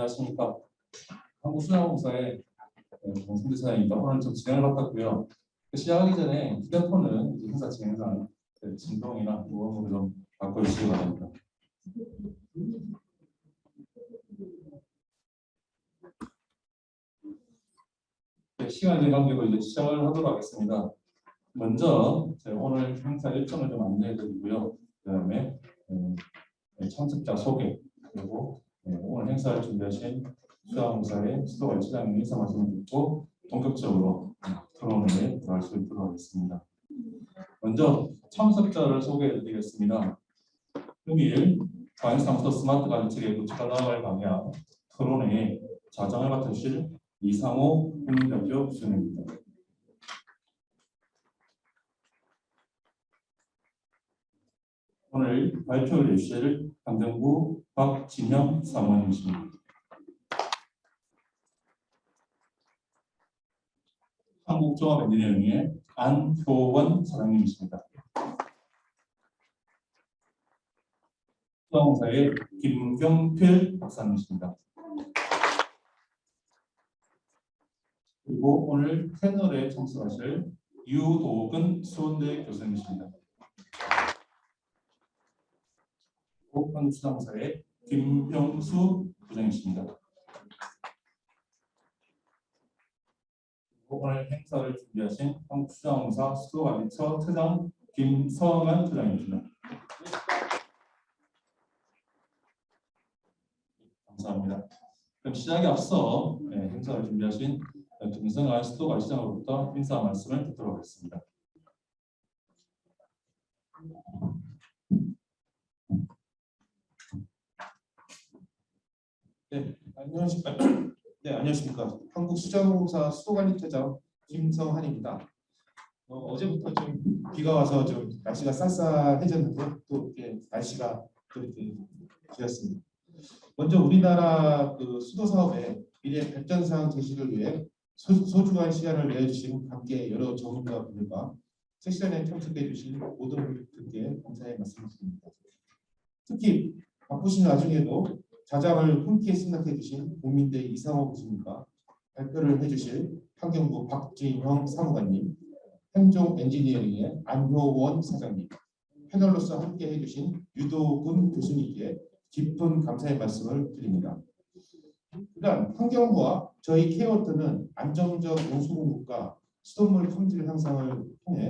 안녕하십니까. 한국수자공사의 정승대 사장입니다. 오늘 좀 진행을 맡았고요. 시작하기 전에 휴대폰은 이제 행사 진행상 진동이나 무음으로 좀 바꿔주시기 바랍니다. 시간에 관계로 이제 시작을 하도록 하겠습니다. 먼저 오늘 행사 일정을 좀 안내해드리고요. 그다음에 참석자 소개, 그리고 오늘 행사를 준비하신 수자공사의 수도관리처장님 인사 말씀을 듣고 본격적으로 토론회에 들어갈 수 있도록 하겠습니다. 먼저 참석자를 소개해드리겠습니다. 금일 관상서 스마트 관리체계 구축과 나아갈 방향 토론회에 자장을 맡으실 이상호 국민대표 수석입니다. 오늘 발표를 해주실 환경부 박진영 사무관님이십니다. 한국종합엔지니어링의 안효원 사장님이십니다. 수자공사의 김경필 박사님이십니다. 그리고 오늘 패널에 참석하실 유도근 수원대 교수님이십니다. 한국수자공사의 김형수 부장이십니다. 오늘 행사를 준비하신 한국수자공사 수도관리처 처장 김성한 처장입니다. 감사합니다. 그럼 시작에 앞서 행사를 준비하신 김성한 수도관리처장으로부터 인사 말씀을 듣도록 하겠습니다. 안녕하십니까. 한국수자공사 수도관리처장 김성한입니다. 어제부터 좀 비가 와서 좀 날씨가 쌀쌀해졌는데 또 이렇게 날씨가 또 이렇게 되었습니다. 먼저 우리나라 그 수도 사업의 미래 발전 사항 제시를 위해 소중한 시간을 내주신 함께 여러 전문가분들과 세션에 참석해 주신 모든 분들께 감사의 말씀을 드립니다. 특히 바쁘신 와중에도 자장을 함께 승낙해 주신 국민대 이상호 교수님과 발표를 해주실 환경부 박진영 사무관님, 현종 엔지니어링의 안효원 사장님, 패널로서 함께 해주신 유도근 교수님께 깊은 감사의 말씀을 드립니다. 일단 환경부와 저희 케어워터는 안정적 온수공급과 수돗물 품질 향상을 통해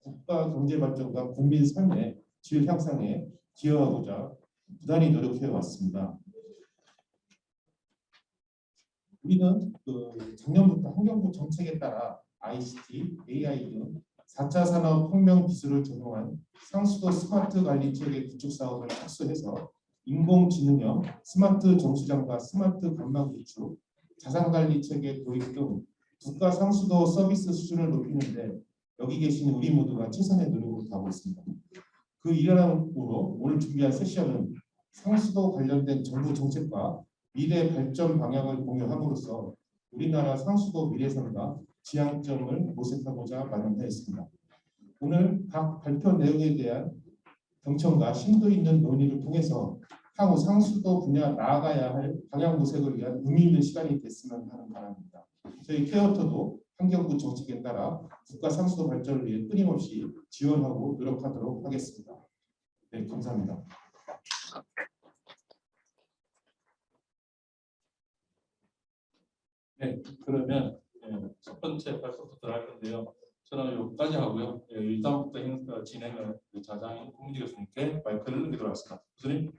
국가 경제 발전과 국민 삶의 질 향상에 기여하고자 부단히 노력해 왔습니다. 우리는 작년부터 환경부 정책에 따라 ICT, AI 등 4차 산업혁명 기술을 적용한 상수도 스마트 관리체계 구축 사업을 착수해서 인공지능형 스마트 정수장과 스마트 관망 구축, 자산관리체계 도입 등 국가 상수도 서비스 수준을 높이는데 여기 계신 우리 모두가 최선의 노력을 다하고 있습니다. 그 일환으로 오늘 준비한 세션은 상수도 관련된 정부 정책과 미래 발전 방향을 공유함으로써 우리나라 상수도 미래선과 지향점을 모색하고자 마련하였습니다. 오늘 각 발표 내용에 대한 경청과 심도 있는 논의를 통해서 향후 상수도 분야 나아가야 할 방향 모색을 위한 의미 있는 시간이 됐으면 하는 바람입니다. 저희 케어워터도 환경부 정책에 따라 국가 상수도 발전을 위해 끊임없이 지원하고 노력하도록 하겠습니다. 네, 감사합니다. 네, 그러면 첫 번째 발표부터 들어갈 건데요. 저는 여기까지 하고요. 일단부터 행사 진행을 자장인 국민대 교수님께 마이크를 넘기도록 하겠습니다. 교수님.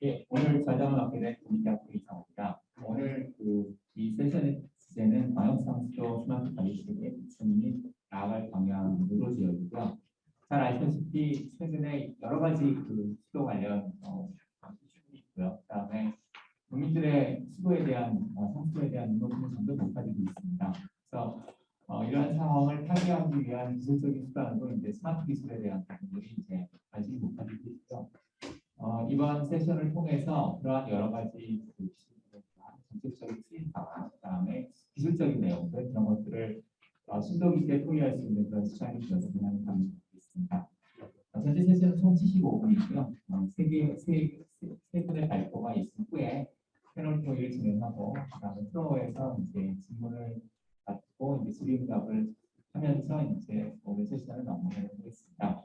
네, 오늘 자장을 맡게 된 국민대학교 이상호입니다. 오늘 이 세션의 주제는 방역상수도 스마트 관리체계 구축 및 나아갈 방향으로 되어 있고요. 잘 아시다시피 최근에 여러 가지 수도 관련 이슈들이 있고요. 그다음에 국민들의 수도에 대한 상수도에 대한 인식이 점점 높아지고 있습니다. 그래서 이러한 상황을 타개하기 위한 기술적인 수단으로 이제 스마트 기술에 대한 부분들이 이제 관심이 높아지고 있죠. 이번 세션을 통해서 그러한 여러 가지 정책적인 수입과 그다음에 기술적인 내용들 그런 것들을 심도 깊게 토의할 수 있는 그런 시간이 되었으면 하는 바람을 갖고 있습니다. 전체 세션은 총 75분이고요. 세 분의 발표가 있은 후에 패널 토의를 진행하고 그다음에 프로에서 이제 질문을 받고 이제 질의응답을 하면서 이제 오늘 세션을 마무리하겠습니다.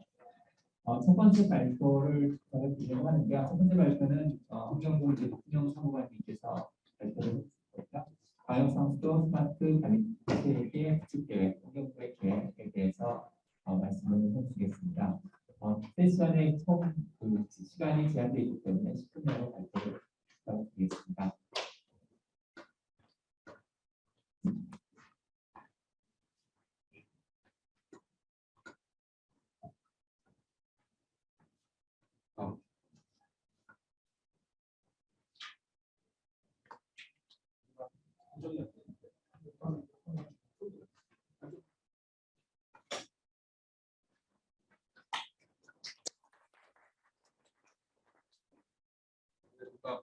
첫 번째 발표를 진행하는데요. 첫 번째 발표는 환경부 대통령 사무관님께서 발표를 했습니다. 방역상수도 스마트 관리 체계 구축 계획, 환경부의 계획에 대해서 말씀을 해주시겠습니다. 세션의 총 시간이 제한되어 있기 때문에 10분 내로 발표를 부탁드리겠습니다.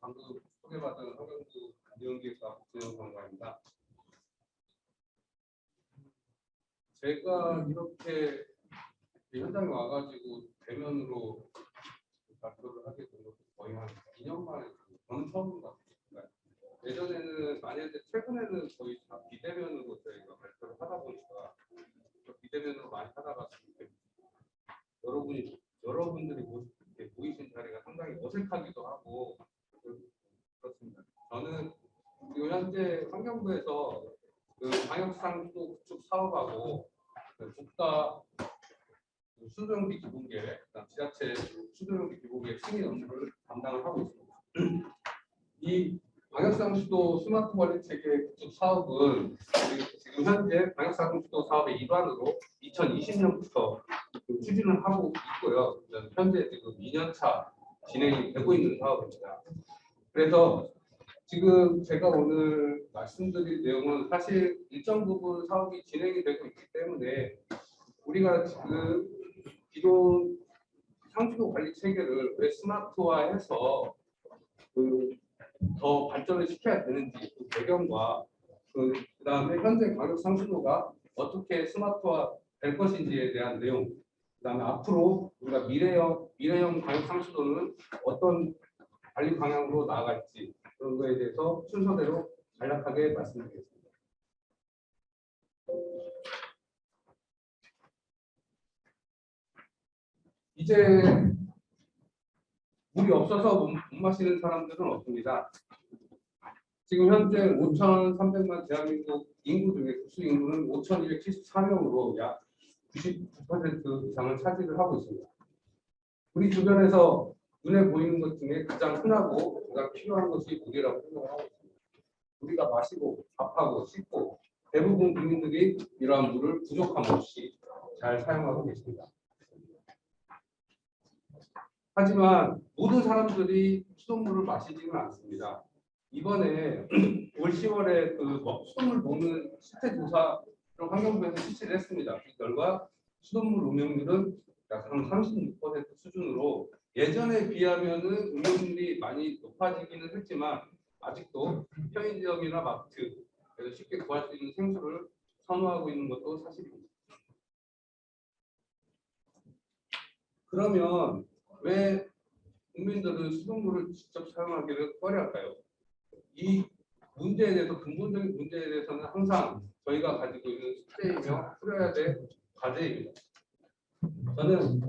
방금 소개받은 환경부 안전기획과 국정관관입니다. 제가 이렇게 현장에 와가지고 대면으로 발표를 하게 된 것도 거의 한 2년 만에 저는 처음인 것 같습니다. 예전에는 만약에 최근에는 거의 다 비대면으로 저희가 발표를 하다 보니까 비대면으로 많이 하다가 여러분들이 보이신 자리가 상당히 어색하기도 하고 그렇습니다. 저는 지금 현재 환경부에서 방역상수도 구축 사업하고 국가 수도용기 기본계획, 지자체 수도용기 기본계획 승인 업무를 담당을 하고 있습니다. 이 방역상수도 스마트 관리 체계 구축 사업은 지금 현재 방역상수도 사업의 일환으로 2020년부터 추진을 하고 있고요. 현재 지금 2년차 진행이 되고 있는 사업입니다. 그래서 지금 제가 오늘 말씀드릴 내용은 사실 일정 부분 사업이 진행이 되고 있기 때문에 우리가 지금 기존 상수도 관리 체계를 왜 스마트화해서 더 발전을 시켜야 되는지 그 배경과 그다음에 현재 방역 상수도가 어떻게 스마트화 될 것인지에 대한 내용, 그다음에 앞으로 우리가 미래형 방역 상수도는 어떤 관리 방향으로 나아갈지 그런 거에 대해서 순서대로 간략하게 말씀드리겠습니다. 이제 물이 없어서 못 마시는 사람들은 없습니다. 지금 현재 5,300만 대한민국 인구 중에 국수 인구는 5,274명으로 약 99% 이상을 차지를 하고 있습니다. 우리 주변에서 눈에 보이는 것 중에 가장 흔하고 가장 필요한 것이 물이라고 생각을 하고 있습니다. 우리가 마시고 밥하고 씻고 대부분 국민들이 이러한 물을 부족함 없이 잘 사용하고 계십니다. 하지만 모든 사람들이 수돗물을 마시지는 않습니다. 이번에 올 10월에 수돗물 먹는 실태 조사를 환경부에서 실시를 했습니다. 그 결과 수돗물 음용률은 약 36% 수준으로 예전에 비하면은 음용률이 많이 높아지기는 했지만 아직도 편의점이나 마트에서 쉽게 구할 수 있는 생수를 선호하고 있는 것도 사실입니다. 그러면 왜 국민들은 수돗물을 직접 사용하기를 꺼려할까요? 이 문제에 대해서 근본적인 문제에 대해서는 항상 저희가 가지고 있는 숙제이며 풀어야 될 과제입니다. 저는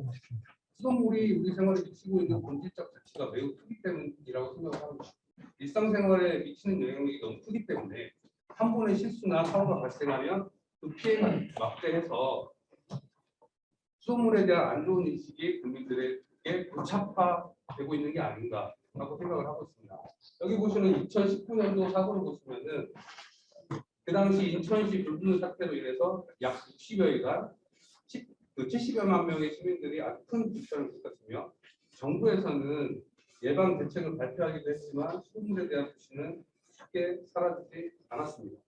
수돗물이 우리 생활에 미치고 있는 본질적 가치가 매우 크기 때문이라고 생각을 합니다. 일상생활에 미치는 영향력이 너무 크기 때문에 한 번의 실수나 사고가 발생하면 그 피해가 막대해서 수돗물에 대한 안 좋은 인식이 국민들에게 고착화되고 있는 게 아닌가라고 생각을 하고 있습니다. 여기 보시는 2019년도 사고를 보시면은 그 당시 인천시 불분유 사태로 인해서 약 60여일간 70여만 명의 시민들이 아주 큰 불편을 겪었으며 정부에서는 예방 대책을 발표하기도 했지만 수돗물에 대한 부신은 쉽게 사라지지 않았습니다.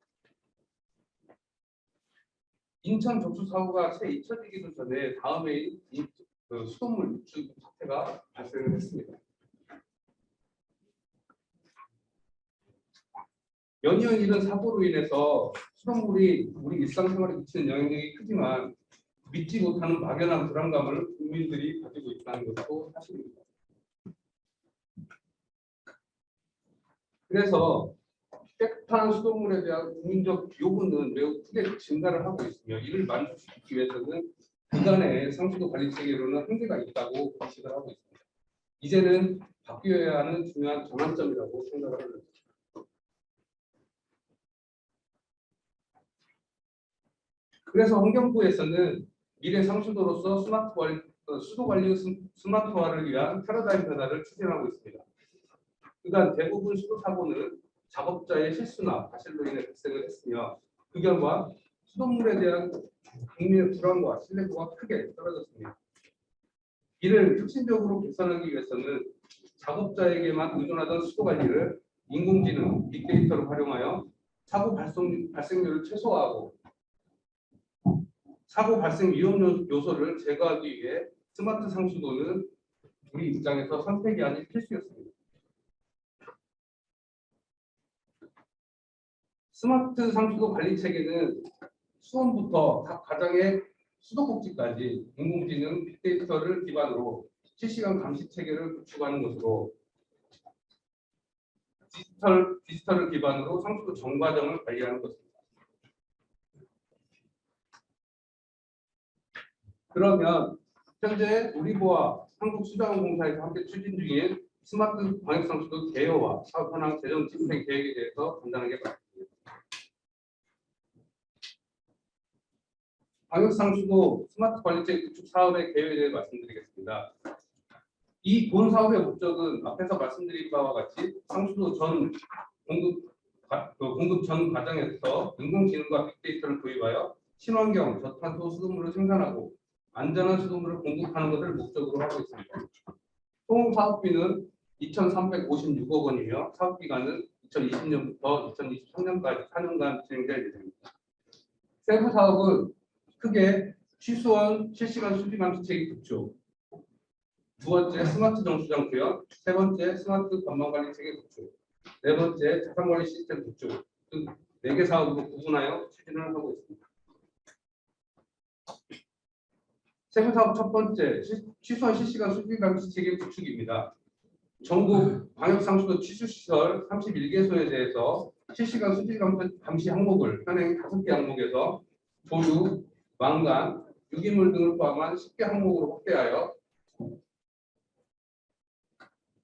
인천 적수 사고가 채 잊혀지기도 전에 다음에 수돗물 유출 사태가 발생을 했습니다. 연이은 이런 사고로 인해서 수돗물이 우리 일상생활에 미치는 영향력이 크지만 믿지 못하는 막연한 불안감을 국민들이 가지고 있다는 것도 사실입니다. 그래서 깨끗한 수돗물에 대한 국민적 요구는 매우 크게 증가를 하고 있으며 이를 만족시키기 위해서는 그간의 상수도 관리 체계로는 한계가 있다고 인식을 하고 있습니다. 이제는 바뀌어야 하는 중요한 전환점이라고 생각을 합니다. 그래서 환경부에서는 미래 상수도로서 수도 관리 스마트화를 위한 패러다임 변화를 추진하고 있습니다. 그간 대부분 수도 사고는 작업자의 실수나 과실로 인해 발생을 했으며 그 결과 수돗물에 대한 국민의 불안과 신뢰도가 크게 떨어졌습니다. 이를 혁신적으로 개선하기 위해서는 작업자에게만 의존하던 수도 관리를 인공지능, 빅데이터를 활용하여 사고 발생률을 최소화하고 사고 발생 위험 요소를 제거하기 위해 스마트 상수도는 우리 입장에서 선택이 아닌 필수였습니다. 스마트 상수도 관리 체계는 수원부터 각 가정의 수도꼭지까지 인공지능 빅데이터를 기반으로 실시간 감시 체계를 구축하는 것으로 디지털을 기반으로 상수도 전 과정을 관리하는 것입니다. 그러면 현재 우리보아 한국수자원공사에서 함께 추진 중인 스마트 광역상수도 개요와 사업 현황 재정 집행 계획에 대해서 간단하게 말씀드리겠습니다. 광역상수도 스마트 관리체계 구축 사업의 계획에 대해 말씀드리겠습니다. 이 본 사업의 목적은 앞에서 말씀드린 바와 같이 상수도 전 공급 전 과정에서 인공지능과 빅데이터를 도입하여 친환경 저탄소 수돗물을 생산하고 안전한 수돗물을 공급하는 것을 목적으로 하고 있습니다. 총 사업비는 2,356억 원이며 사업 기간은 2020년부터 2023년까지 4년간 진행될 예정입니다. 세부 사업은 크게 취수원 실시간 수질 감시 체계 구축, 두 번째 스마트 정수장 구현, 세 번째 스마트 관망 관리 체계 구축, 네 번째 자산 관리 시스템 구축 등 4개 사업으로 구분하여 추진을 하고 있습니다. 세부 사업 첫 번째 취수원 실시간 수질 감시 체계 구축입니다. 전국 광역상수도 취수시설 31개소에 대해서 실시간 수질 감시 항목을 현행 5개 항목에서 조류, 망간, 유기물 등을 포함한 10개 항목으로 확대하여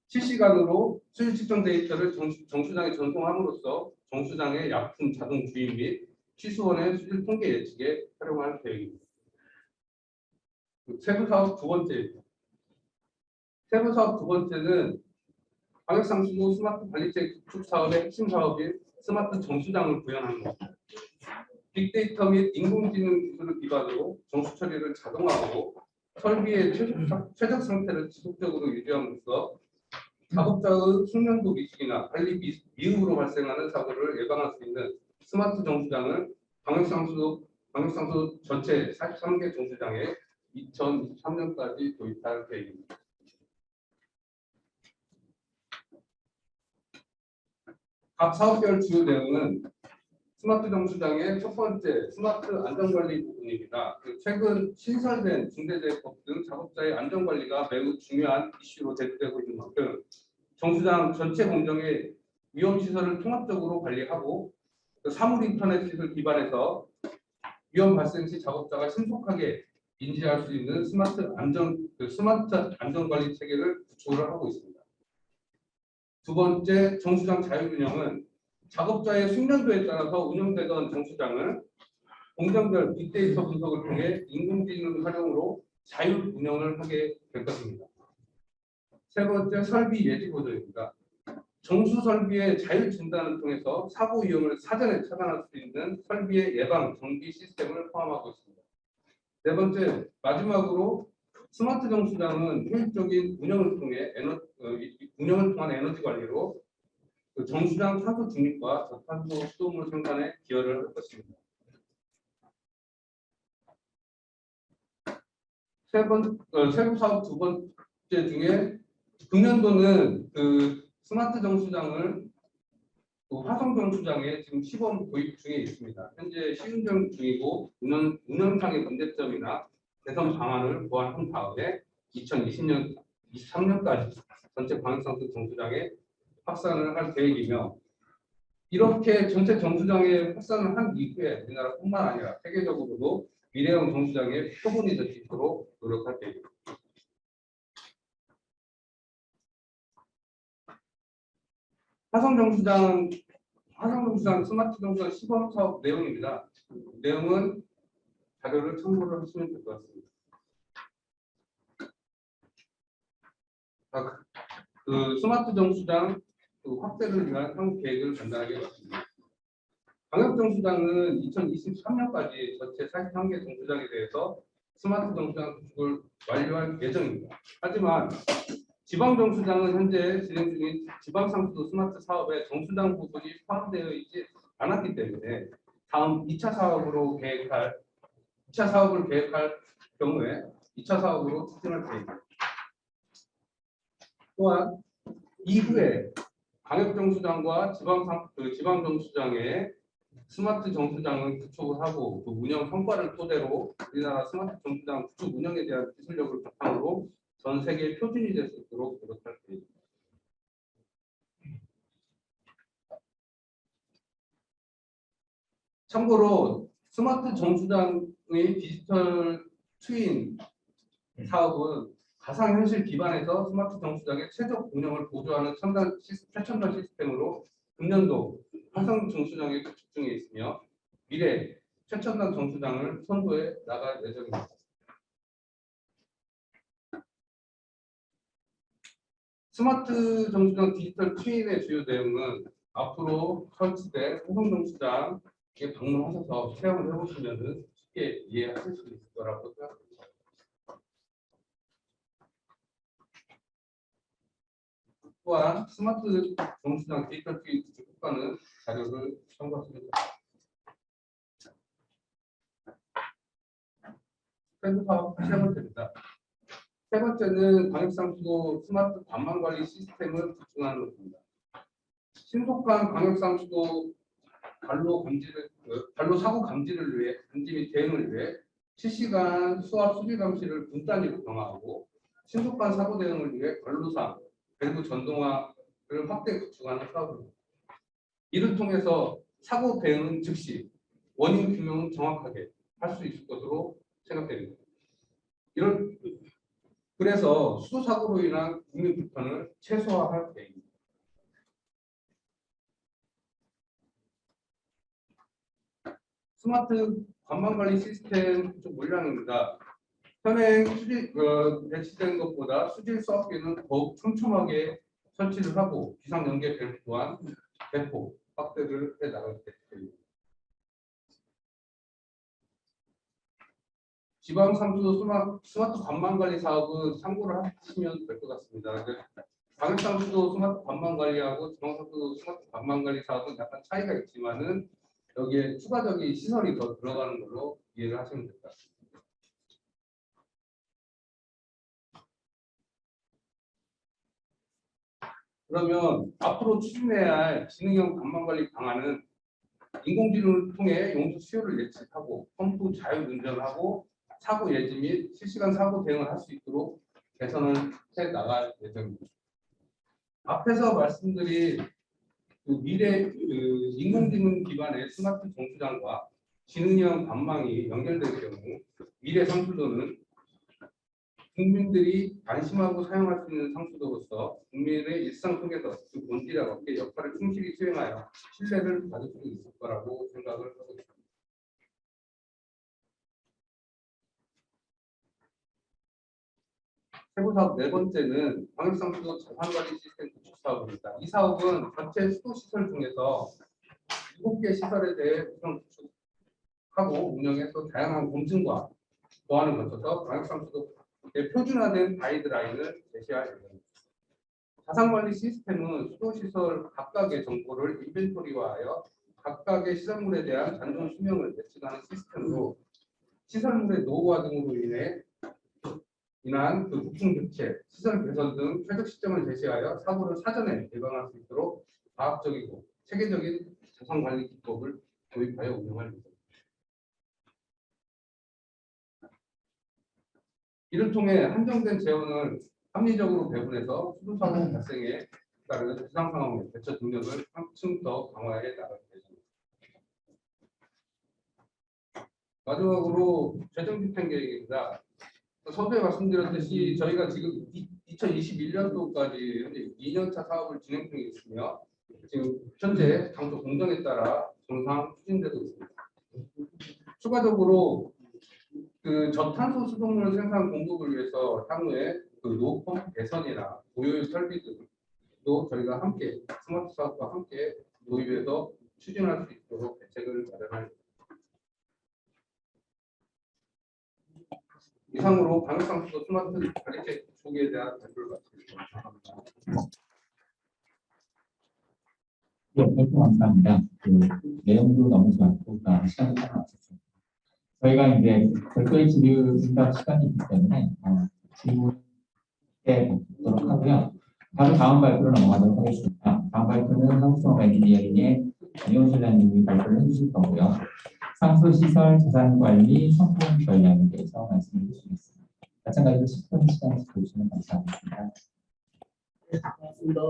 실시간으로 수질 측정 데이터를 정수장에 전송함으로써 정수장의 약품 자동 주입 및 취수원의 수질 통계 예측에 활용할 계획입니다. 세부 사업 두 번째입니다. 세부 사업 두 번째는 광역상수도 스마트 관리체계 구축 사업의 핵심 사업인 스마트 정수장을 구현하는 것입니다. 빅데이터 및 인공지능 기술을 기반으로 정수 처리를 자동화하고 설비의 최적 상태를 지속적으로 유지함으로써 작업자의 숙련도 미숙이나 관리 미흡으로 발생하는 사고를 예방할 수 있는 스마트 정수장을 광역상수도 전체 43개 정수장에 2023년까지 도입할 계획입니다. 각 사업별 주요 내용은 스마트 정수장의 첫 번째 스마트 안전관리 부분입니다. 최근 신설된 중대재해법 등 작업자의 안전관리가 매우 중요한 이슈로 대두되고 있는 만큼 정수장 전체 공정의 위험시설을 통합적으로 관리하고 사물 인터넷 기술 기반에서 위험 발생 시 작업자가 신속하게 인지할 수 있는 스마트 안전관리 체계를 구축을 하고 있습니다. 두 번째 정수장 자율운영은 작업자의 숙련도에 따라서 운영되던 정수장을 공정별 빅데이터 분석을 통해 인공지능 활용으로 자율 운영을 하게 될 것입니다. 세 번째 설비 예지 보조입니다. 정수 설비의 자율 진단을 통해서 사고 위험을 사전에 차단할 수 있는 설비의 예방 정비 시스템을 포함하고 있습니다. 네 번째 마지막으로 스마트 정수장은 효율적인 운영을 통한 에너지 관리로 정수장 탄소 중립과 저탄소 수돗물 생산에 기여를 할 것입니다. 세부 사업 두 번째 중에 금년도는 스마트 정수장을 화성 정수장에 지금 시범 도입 중에 있습니다. 현재 시운전 중이고 운영상의 문제점이나 개선 방안을 보완한 다음에 2023년까지 전체 광역상수 정수장에 확산을 할 계획이며 이렇게 전체 정수장에 확산을 한 이후에 우리나라뿐만 아니라 세계적으로도 미래형 정수장의 표본이 될 수 있도록 노력할 계획입니다. 화성정수장 스마트 정수장 시범 사업 내용입니다. 내용은 자료를 참고를 하시면 될 것 같습니다. 그 스마트 정수장 확대를 위한 향후 계획을 간단하게 봤습니다. 광역 정수장은 2023년까지 전체 41개 정수장에 대해서 스마트 정수장 구축을 완료할 예정입니다. 하지만 지방 정수장은 현재 진행 중인 지방 상수도 스마트 사업에 정수장 부분이 포함되어 있지 않았기 때문에 다음 2차 사업을 계획할 경우에 2차 사업으로 추진할 계획입니다. 또한 이후에 광역 정수장과 지방 정수장에 스마트 정수장을 구축을 하고 그 운영 성과를 토대로 우리나라 스마트 정수장 구축 운영에 대한 기술력을 바탕으로 전 세계 표준이 될 수 있도록 노력할 계획입니다. 참고로 스마트 정수장의 디지털 트윈 사업은 가상현실 기반에서 스마트 정수장의 최적 운영을 보조하는 최첨단 시스템으로 금년도 화성 정수장에 구축 중에 있으며 미래 최첨단 정수장을 선도해 나갈 예정입니다. 스마트 정수장 디지털 트윈의 주요 내용은 앞으로 설치될 화성 정수장에 방문하셔서 체험을 해보시면 쉽게 이해하실 수 있을 거라고 생각합니다. 또한 스마트 정수장 디지털 트윈 구축 효과는 자료를 참고하시면 됩니다. 세 번째입니다. 세 번째는 광역상수도 스마트 관망 관리 시스템을 구축하는 것입니다. 신속한 광역상수도 관로 사고 감지를 위해 감지 및 대응을 위해 실시간 수압 수질 감시를 분단위로 강화하고 신속한 사고 대응을 위해 관로상 밸브 전동화를 확대 구축하는 사업입니다. 이를 통해서 사고 대응은 즉시, 원인 규명은 정확하게 할 수 있을 것으로 생각됩니다. 그래서 수도 사고로 인한 국민 불편을 최소화할 계획입니다. 스마트 관망 관리 시스템 구축 물량입니다. 현행 배치된 것보다 수질 수압기는 더욱 촘촘하게 설치를 하고 기상 연계 밸브 또한 대폭 확대를 해 나갈 계획입니다. 지방 상수도 스마트 관망 관리 사업은 참고를 하시면 될 것 같습니다. 광역 상수도 스마트 관망 관리하고 지방 상수도 스마트 관망 관리 사업은 약간 차이가 있지만은 여기에 추가적인 시설이 더 들어가는 걸로 이해를 하시면 될 것 같습니다. 그러면 앞으로 추진해야 할 지능형 관망관리 방안은 인공지능을 통해 용수 수요를 예측하고 펌프 자율 운전하고 사고 예지 및 실시간 사고 대응을 할 수 있도록 개선을 해 나갈 예정입니다. 앞에서 말씀드린 미래 인공지능 기반의 스마트 정수장과 지능형 관망이 연결될 경우 미래 상수도는 국민들이 안심하고 사용할 수 있는 상수도로서 국민의 일상 속에서 그 본질과 어깨 역할을 충실히 수행하여 신뢰를 받을 수 있을 거라고 생각을 하고 있습니다. 세부 사업 네 번째는 광역상수도 자산관리 시스템 구축 사업입니다. 이 사업은 전체 수도 시설 중에서 7개 시설에 대해 우선 구축하고 운영해서 다양한 검증과 보완을 거쳐서 광역상수도 표준화된 가이드라인을 제시할 예정입니다. 자산관리 시스템은 수도시설 각각의 정보를 인벤토리화하여 각각의 시설물에 대한 잔존 수명을 예측하는 시스템으로 시설물의 노후화 등으로 인한 그 부품 교체, 시설 개선 등 최적 시점을 제시하여 사고를 사전에 예방할 수 있도록 과학적이고 체계적인 자산관리 기법을 도입하여 운영할 예정입니다. 이를 통해 한정된 재원을 합리적으로 배분해서 수도 사고 발생에 따른 비상 상황 대처 능력을 한층 더 강화해 나갈 예정입니다. 마지막으로 재정 집행 계획입니다. 서두에 말씀드렸듯이 저희가 지금 2021년도까지 현재 2년차 사업을 진행 중에 있으며 지금 현재 당초 공정에 따라 정상 추진되고 있습니다. 추가적으로 그 저탄소 수송물 생산 공급을 위해서 향후에 그 노펌 개선이나 고효율 설비 등도 저희가 함께 스마트 사업과 함께 도입해서 추진할 수 있도록 대책을 마련할 예정입니다. 이상으로 방역상수도 스마트 관리책 초기에 대한 발표를 마치겠습니다. 네, 발표 감사합니다. 그 내용도 너무 좋았고, 시간도 잘 맞췄습니다. 저희가 이제 별도의 질의응답 시간이 있기 때문에 질문에 받도록 하고요. 바로 다음 발표로 넘어가도록 하겠습니다. 다음 발표는 상수업 엔지니어링의 이용 실장님이 발표를 해주실 거고요. 상수시설 자산관리 성공 전략에 대해서 말씀해 주시겠습니다. 마찬가지로 10분 시간 주시면 감사하겠습니다. 네, 반갑습니다.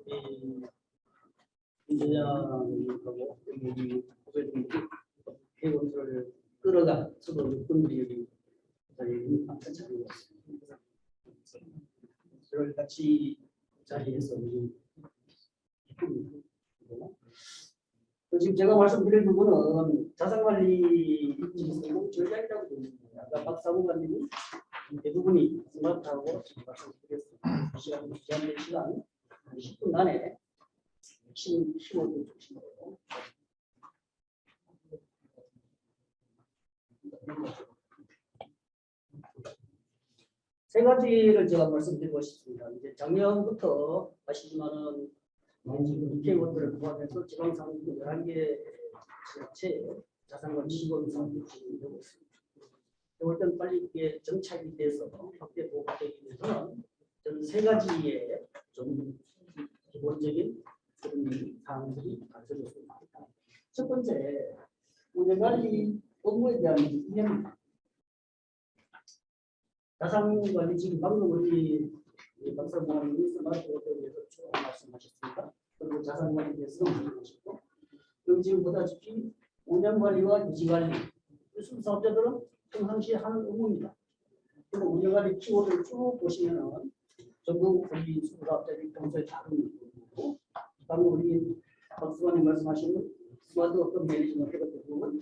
우리 이재장님하고 우리 후배님들이 회원들을 끌어가 서로 분들이 여기 저희 앞에 자리에 왔습니다. 저를 같이 자리에서 우리 지금 제가 말씀드린 부분은 자산관리 성공 전략이라고 됩니다. 아까 박사무관님이 대부분이 스마트하고 말씀드렸습니다. 시간 제한된 시간 10분 안에 키워드 중심으로 세 가지를 제가 말씀드리고 싶습니다. 이제 작년부터 아시지만은 지금 키워드를 포함해서 지방상품 11개 지자체 자산관리 시범 사업이 진행되고 있습니다. 올 때는 빨리 이게 정착이 돼서 확대 보호가 되기 위해서는 저는 세 가지의 좀 기본적인 그런 사항들이 갖춰졌습니다. 첫 번째, 운영관리 업무에 대한 이해입니다. 자산관리 지금 방금 우리 박사님이 스마트워크에 대해서 쭉 말씀하셨습니다. 그리고 자산관리에 대해서도 말씀하셨고, 그리고 지금 보다시피 운영관리와 유지관리, 사업자들은 평상시에 하는 업무입니다. 그리고 운영관리 키워드를 쭉 보시면은 전부 우리 사업자들이 평소에 다루는 거고, 방금 우리 박수관님 말씀하신 스마트워크 매니지먼트 같은 부분은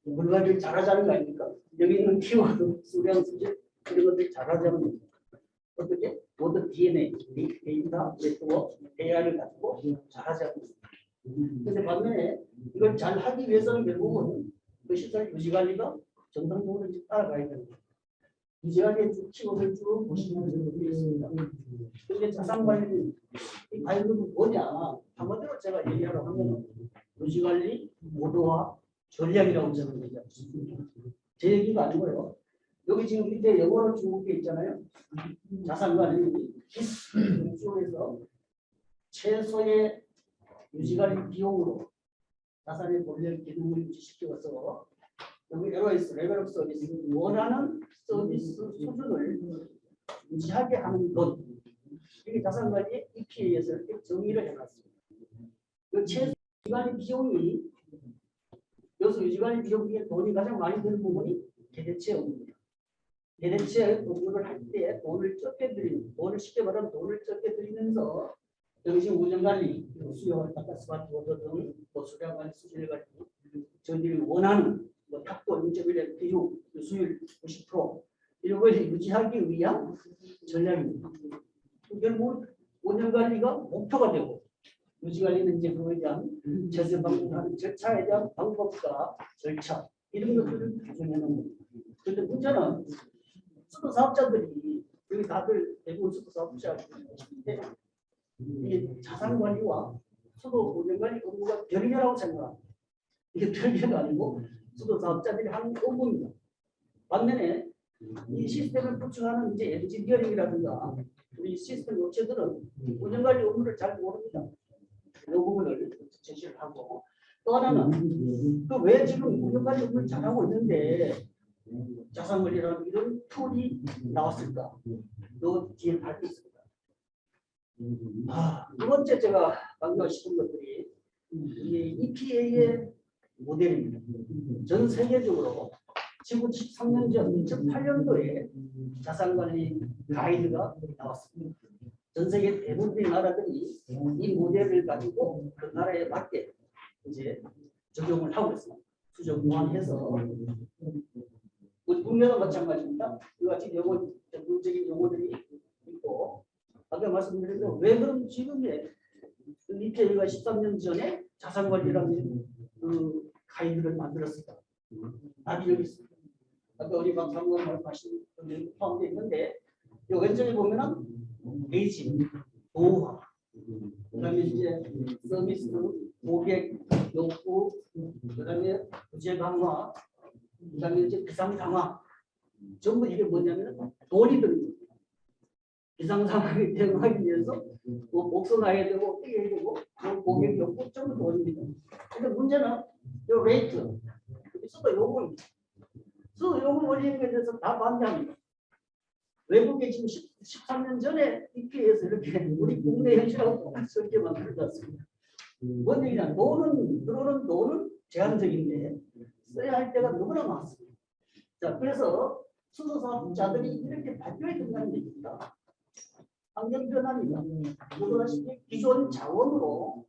물관리를 잘하자는 거 아닙니까? 여기 있는 키워드, 수량, 수질 이런 것들 잘하자는 겁니다. 어떻게? 모든 DNA, 데이터, 네트워크, AI를 갖고 잘하자는 겁니다. 그런데 반면에 이걸 잘 하기 위해서는 결국은 그 시설 유지관리가 정상적으로 따라가야 됩니다. 유지관리의 키워드를 쭉 보시면 되어 있습니다. 그런데 자산관리 이 과연 뭐냐? 한마디로 제가 얘기하려고 하면 유지관리, 모두화, 전략이라고 저는 얘기하고 있습니다. 제 얘기가 아니고요. 여기 지금 밑에 영어로 쭉 있잖아요. 자산관리 쪽에서 최소의 유지관리 비용으로 자산의 본래 기능을 유지시켜서 여기 LOS, 레벨 오브 서비스, 원하는 서비스 수준을 유지하게 하는 것. 이게 자산관리의 EPA에서 이렇게 정의를 해놨습니다. 그 최소 유지관리 비용이, 여기서 유지관리 비용 중에 돈이 가장 많이 드는 부분이 개대체 업무입니다. 개대체 업무를 할 때 돈을 적게 드리는, 돈을 쉽게 말하면 돈을 적게 드리면서 정신 운영관리, 수요를 갖다 스마트워크 등 수량관리, 수질관리, 저희들이 원하는 탁도 0.1의 비율, 수율 90% 이런 걸 유지하기 위한 전략입니다. 결국 운영관리가 목표가 되고 유지관리는 이제 그거에 대한 제세 방법하는 절차에 대한 방법과 절차 이런 것들을 가정해 놓은 겁니다. 그런데 문제는 수도 사업자들이 여기 다들 대부분 수도 사업자인데 이게 자산관리와 수도 운영관리 업무가 별개라고 생각합니다. 이게 별개가 아니고 수도 사업자들이 하는 업무입니다. 반면에 이 시스템을 구축하는 이제 엔지니어링이라든가 우리 시스템 업체들은 운영관리 업무를 잘 모릅니다. 이 부분을 제시를 하고 또 하나는 그 왜 지금 운영관리 업무를 잘하고 있는데 자산관리라는 이런 툴이 나왔을까? 요 뒤에 밝혀 있습니다. 두 번째 제가 강조하고 싶은 것들이 이 EPA의 모델입니다. 전 세계적으로 지금 13년 전 2008년도에 자산관리 가이드가 나왔습니다. 전 세계 대부분의 나라들이 이 모델을 가지고 그 나라에 맞게 이제 적용을 하고 있습니다. 수정 보완해서 국내도 마찬가지입니다. 이 같이 용어 전문적인 용어들이 있고 아까 말씀드린 대로 왜 그럼 지금의 EPA가 13년 전에 자산관리라는 그 가이드를 만들었을까? 답이 여기 있습니다. 아까 우리 박사님 말씀하신 게 포함되어 있는데 이 왼쪽에 보면은 에이징, 노후화, 그다음에 이제 서비스, 고객 욕구, 그다음에 부재 강화, 그다음에 이제 비상 강화, 전부 이게 뭐냐면 돈이 드는 겁니다. 비상 상황에 대응하기 위해서 뭐 복선해야 되고 뛰어야 되고 고객 욕구 전부 돈입니다. 근데 문제는 요 레이트 여기서도 요금 요금 올리는 것에 대해서 다 반대합니다. 외국에 지금 13년 전에 EPA에서 이렇게 우리 국내 현실하고 똑같이 만들어졌습니다. 뭔 얘기냐? 들어오는 돈은 제한적인데 써야 할 때가 너무나 많습니다. 자, 그래서 수소사업자들이 이렇게 발표해 준다는 얘기입니다. 환경 변화입니다. 모두 아시다시피 기존 자원으로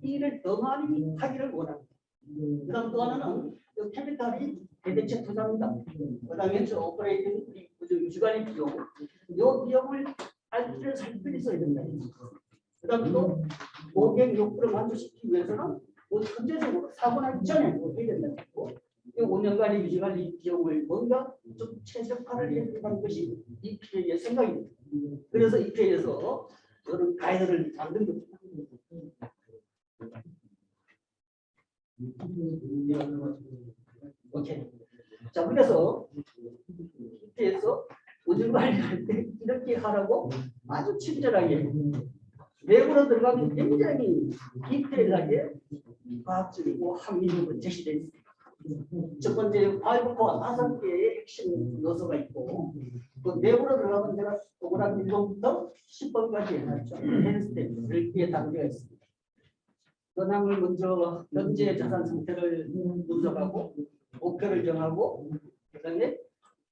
일을 더 많이 하기를 원합니다. 그다음 또 하나는 캐피탈이 대대체 투자입니다. 그다음에 오퍼레이팅 유지관리 비용, 이 비용을 알뜰 살필 있어야 된다. 그다음 또 고객 욕구를 만족시키기 위해서는 현재적으로 사고 나기 전에 해야 된다. 이 5년간의 유지관리 비용을 뭔가 좀 최적화를 해야 된다는 것이 EPA의 생각입니다. 그래서 EPA에서 이런 가이드를 만든 겁니다. 오케이. 자, 그래서 EPA에서 운영 관리할 때 이렇게 하라고 아주 친절하게 내부로 들어가면 굉장히 디테일하게 과학적이고 합리적으로 제시되어 있습니다. 첫 번째 5코어 5개의 핵심 요소가 있고 그 내부로 들어가면 제가 동그라미 1번부터 10번까지 해놨죠. 헬스텝을 뒤에 담겨 있습니다. 현황을 먼저 현재 자산 상태를 분석하고 목표를 정하고 그다음에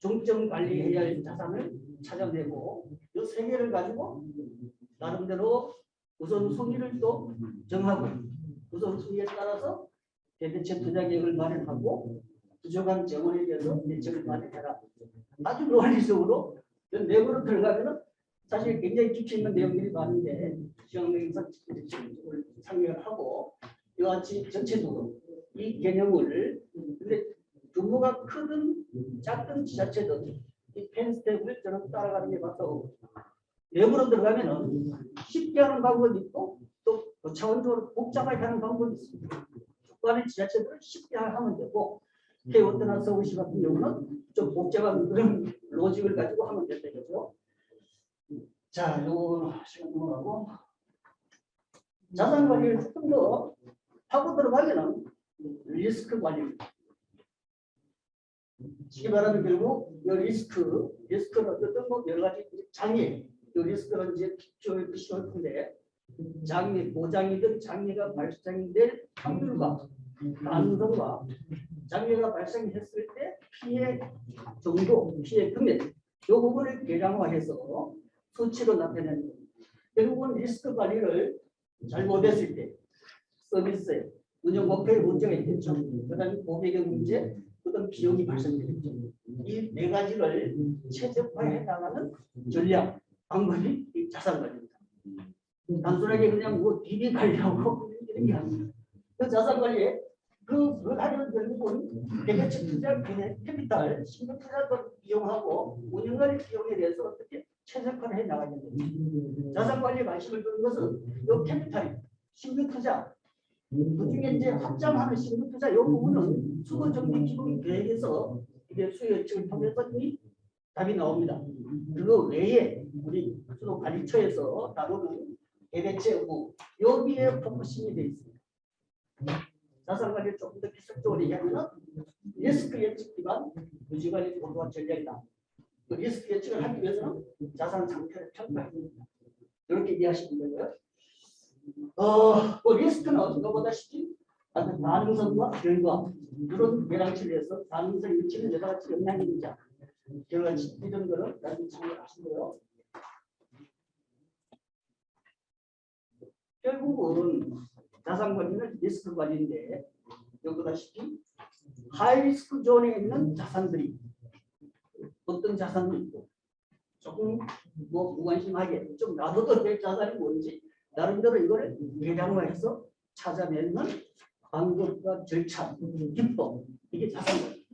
중점 관리해야 할 자산을 찾아내고 이 세 개를 가지고 나름대로 우선순위를 또 정하고 우선순위에 따라서 대대체 투자 계획을 마련하고 부족한 재원에 대해서 대책을 마련해라. 아주 논리적으로 내부로 들어가면은 사실 굉장히 깊이 있는 내용들이 많은데 시험에서 상의를 하고 이와 같이 전체적으로 이 개념을 근데 규모가 크든 작든 지자체든 이 펜스텝을 저는 따라가는 게 맞다고 내부로 들어가면은 쉽게 하는 방법이 있고 또 차원적으로 복잡하게 하는 방법이 있습니다. 주관의 지자체들은 쉽게 하면 되고 해운대나 서울시 같은 경우는 좀 복잡한 그런 로직을 가지고 하면 된다 이거죠. 자, 요 시간 넘어가고 자산 관리를 조금 더 하고 들어가면은 리스크 관리입니다. 쉽게 말하면 결국 이 리스크는 어떤 뭐 여러 가지 장애, 이 리스크는 이제 필요할 텐데 장애, 고장이든 장애가 발생될 확률과 가능성과 장애가 발생했을 때 피해 정도, 피해 금액 이 부분을 계량화해서 수치로 나타내는 겁니다. 결국은 리스크 관리를 잘못했을 때 서비스에 운영 목표에 문제가 있겠죠. 그다음에 고객의 문제, 어떤 비용이 발생되겠죠. 이 네 가지를 최적화해 나가는 전략, 방법이 이 자산 관리입니다. 단순하게 그냥 뭐 DB 관리하고 이런 게 아닙니다. 그 자산 관리에 그걸 하려면 결국은 대대체 투자 캐피탈, 신규 투자도 이용하고 운영 관리 비용에 대해서 어떻게 최적화를 해 나가야 됩니다. 자산 관리에 관심을 두는 것은 이 캐피탈, 신규 투자 그중에 이제 확장하는 신규 투자 이 부분은 수거 정비 기본 계획에서 이게 수요 예측을 통해서 이미 답이 나옵니다. 그거 외에 우리 수도 관리처에서 다루는 대대체 업무 여기에 포커싱이 되어 있습니다. 자산 관리를 조금 더 기술적으로 얘기하면 리스크 예측 기반 유지 관리 보도와 전략이다. 그 리스크 예측을 하기 위해서는 자산 상태를 평가해야 됩니다. 이렇게 이해하시면 되고요. 그 리스크는 어디가 보다시피 가능성과 결과 이런 계량치를 해서 가능성이 미치는 여러 가지 영향이 있는지 여러 가지 이런 거를 나중에 참고하시고요. 결국은 자산 관리는 리스크 관리인데 여기 보다시피 하이 리스크 존에 있는 자산들이 어떤 자산도 있고 조금 뭐 무관심하게 좀 놔둬도 될 자산이 뭔지 나름대로 이걸 계량화해서 찾아내는 방법과 절차, 기법 이게 자산 관리.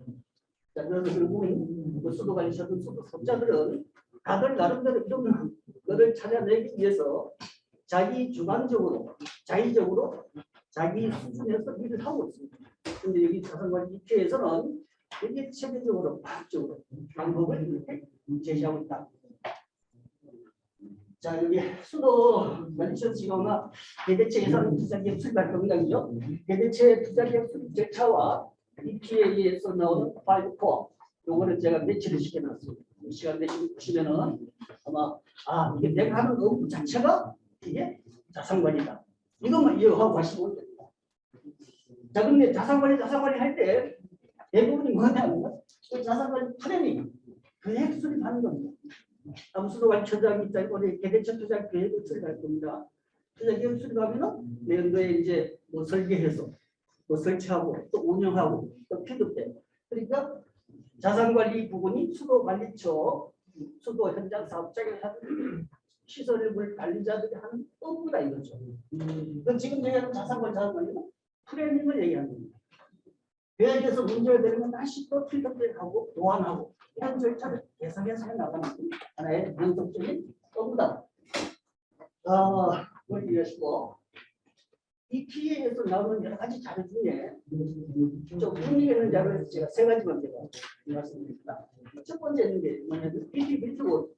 자, 그래서 결국은 수도 관리자들, 수도 법자들은 다들 나름대로 이런 것을 찾아내기 위해서 자기 주관적으로, 자의적으로 자기 수준에서 일을 하고 있습니다. 근데 여기 자산관리 EP에서는 되게 체계적으로, 과학적으로 방법을 이렇게 제시하고 있다. 자, 여기 수도 관리처 지원과 대대체 예산 투자기업 출발 경량이죠. 대대체 투자기업 수립 절차와 EP에 의해서 나오는 5코어. 요거는 제가 매치를 시켜놨습니다. 시간 내시면 보시면은 아마 이게 내가 하는 업무 자체가 이게 자산관리다. 이것만 이해하고 가시면 됩니다. 자, 근데 자산관리 할 때 대부분이 뭐냐면 그 자산관리 플래닝, 계획 수립하는 겁니다. 수도관리처장이 있다고 개대처 투자 계획을 수립할 겁니다. 투자 계획 수립하면은 내년도에 이제 뭐 설계해서 뭐 설치하고 또 운영하고 또 피드백. 그러니까 자산관리 부분이 수도관리처, 수도 현장 사업장에 하는 시설물 관리자들이 하는 업무다 이거죠. 그럼 지금 얘기하는 자산관리는 플래닝을 얘기하는 겁니다. 계획에서 문제가 되면 다시 또 필터백하고 보완하고 이런 절차를 계속해서 해나가는 하나의 연속적인 업무다. 그걸 이해하시고 이 PA에서 나오는 여러 가지 자료 중에 좀 의미 있는 자료에서 제가 세 가지만 제가 말씀드립니다. 첫 번째는 게 뭐냐면 인디비주얼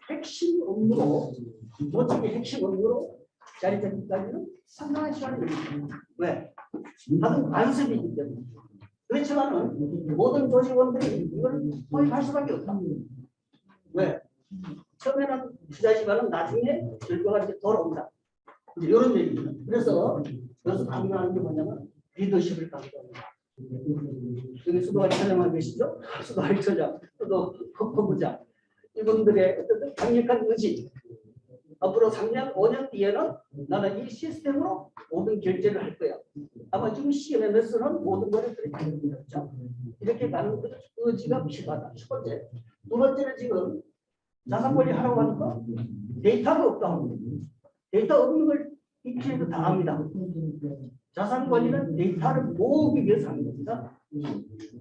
핵심 업무로 조직의 핵심 업무로 자리 잡기까지는 상당한 시간이 걸립니다. 왜? 다들 관습이기 때문에. 그렇지만은 모든 조직원들이 이걸 도입할 수밖에 없다. 왜? 처음에는 투자지만은 나중에 결과가 이렇게 돌아온다. 이제 이런 얘기입니다. 그래서 여기서 강조하는 게 뭐냐면 리더십을 강조합니다. 여기 수도관리처장만 계시죠? 수도관리처장, 수도법부장 이분들의 어떤 강력한 의지. 앞으로 3년, 5년 뒤에는 나는 이 시스템으로 모든 결제를 할 거야. 아마 지금 CMMS는 모든 것을 그렇게 하는 거죠. 이렇게 가는 의지가 필요하다. 첫 번째. 두 번째는 지금 자산관리 하라고 하니까 데이터가 없다고. 데이터 없는 걸 EP에도 다 합니다. 자산관리는 데이터를 모으기 위해서 하는 겁니다.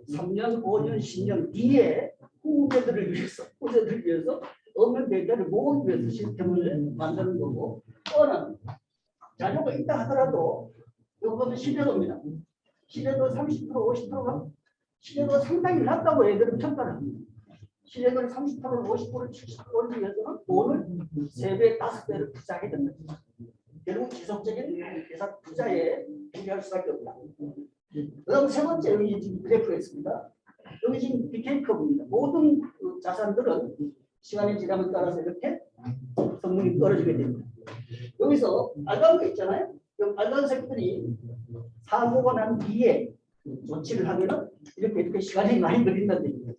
3년, 5년, 10년 뒤에 후배들을 위해서 없는 데이터를 모으기 위해서 시스템을 만드는 거고, 또는 자료가 있다 하더라도 이거는 신뢰도입니다. 신뢰도 30%, 50%가 신뢰도가 상당히 낮다고 애들은 평가를 합니다. 신뢰도를 30%, 50%, 70% 올리기 위해서는 돈을 3배, 5배를 투자하게 됩니다. 결국 지속적인 예산 투자에 필요할 수밖에 없다. 그다음 세 번째 여기 지금 그래프가 있습니다. 여기 지금 BK 커브입니다. 모든 그 자산들은 시간이 지남에 따라서 이렇게 성능이 떨어지게 됩니다. 여기서 빨간 거 있잖아요. 그 빨간색들이 사고가 난 뒤에 조치를 하면은 이렇게 시간이 많이 걸린다는 얘기입니다.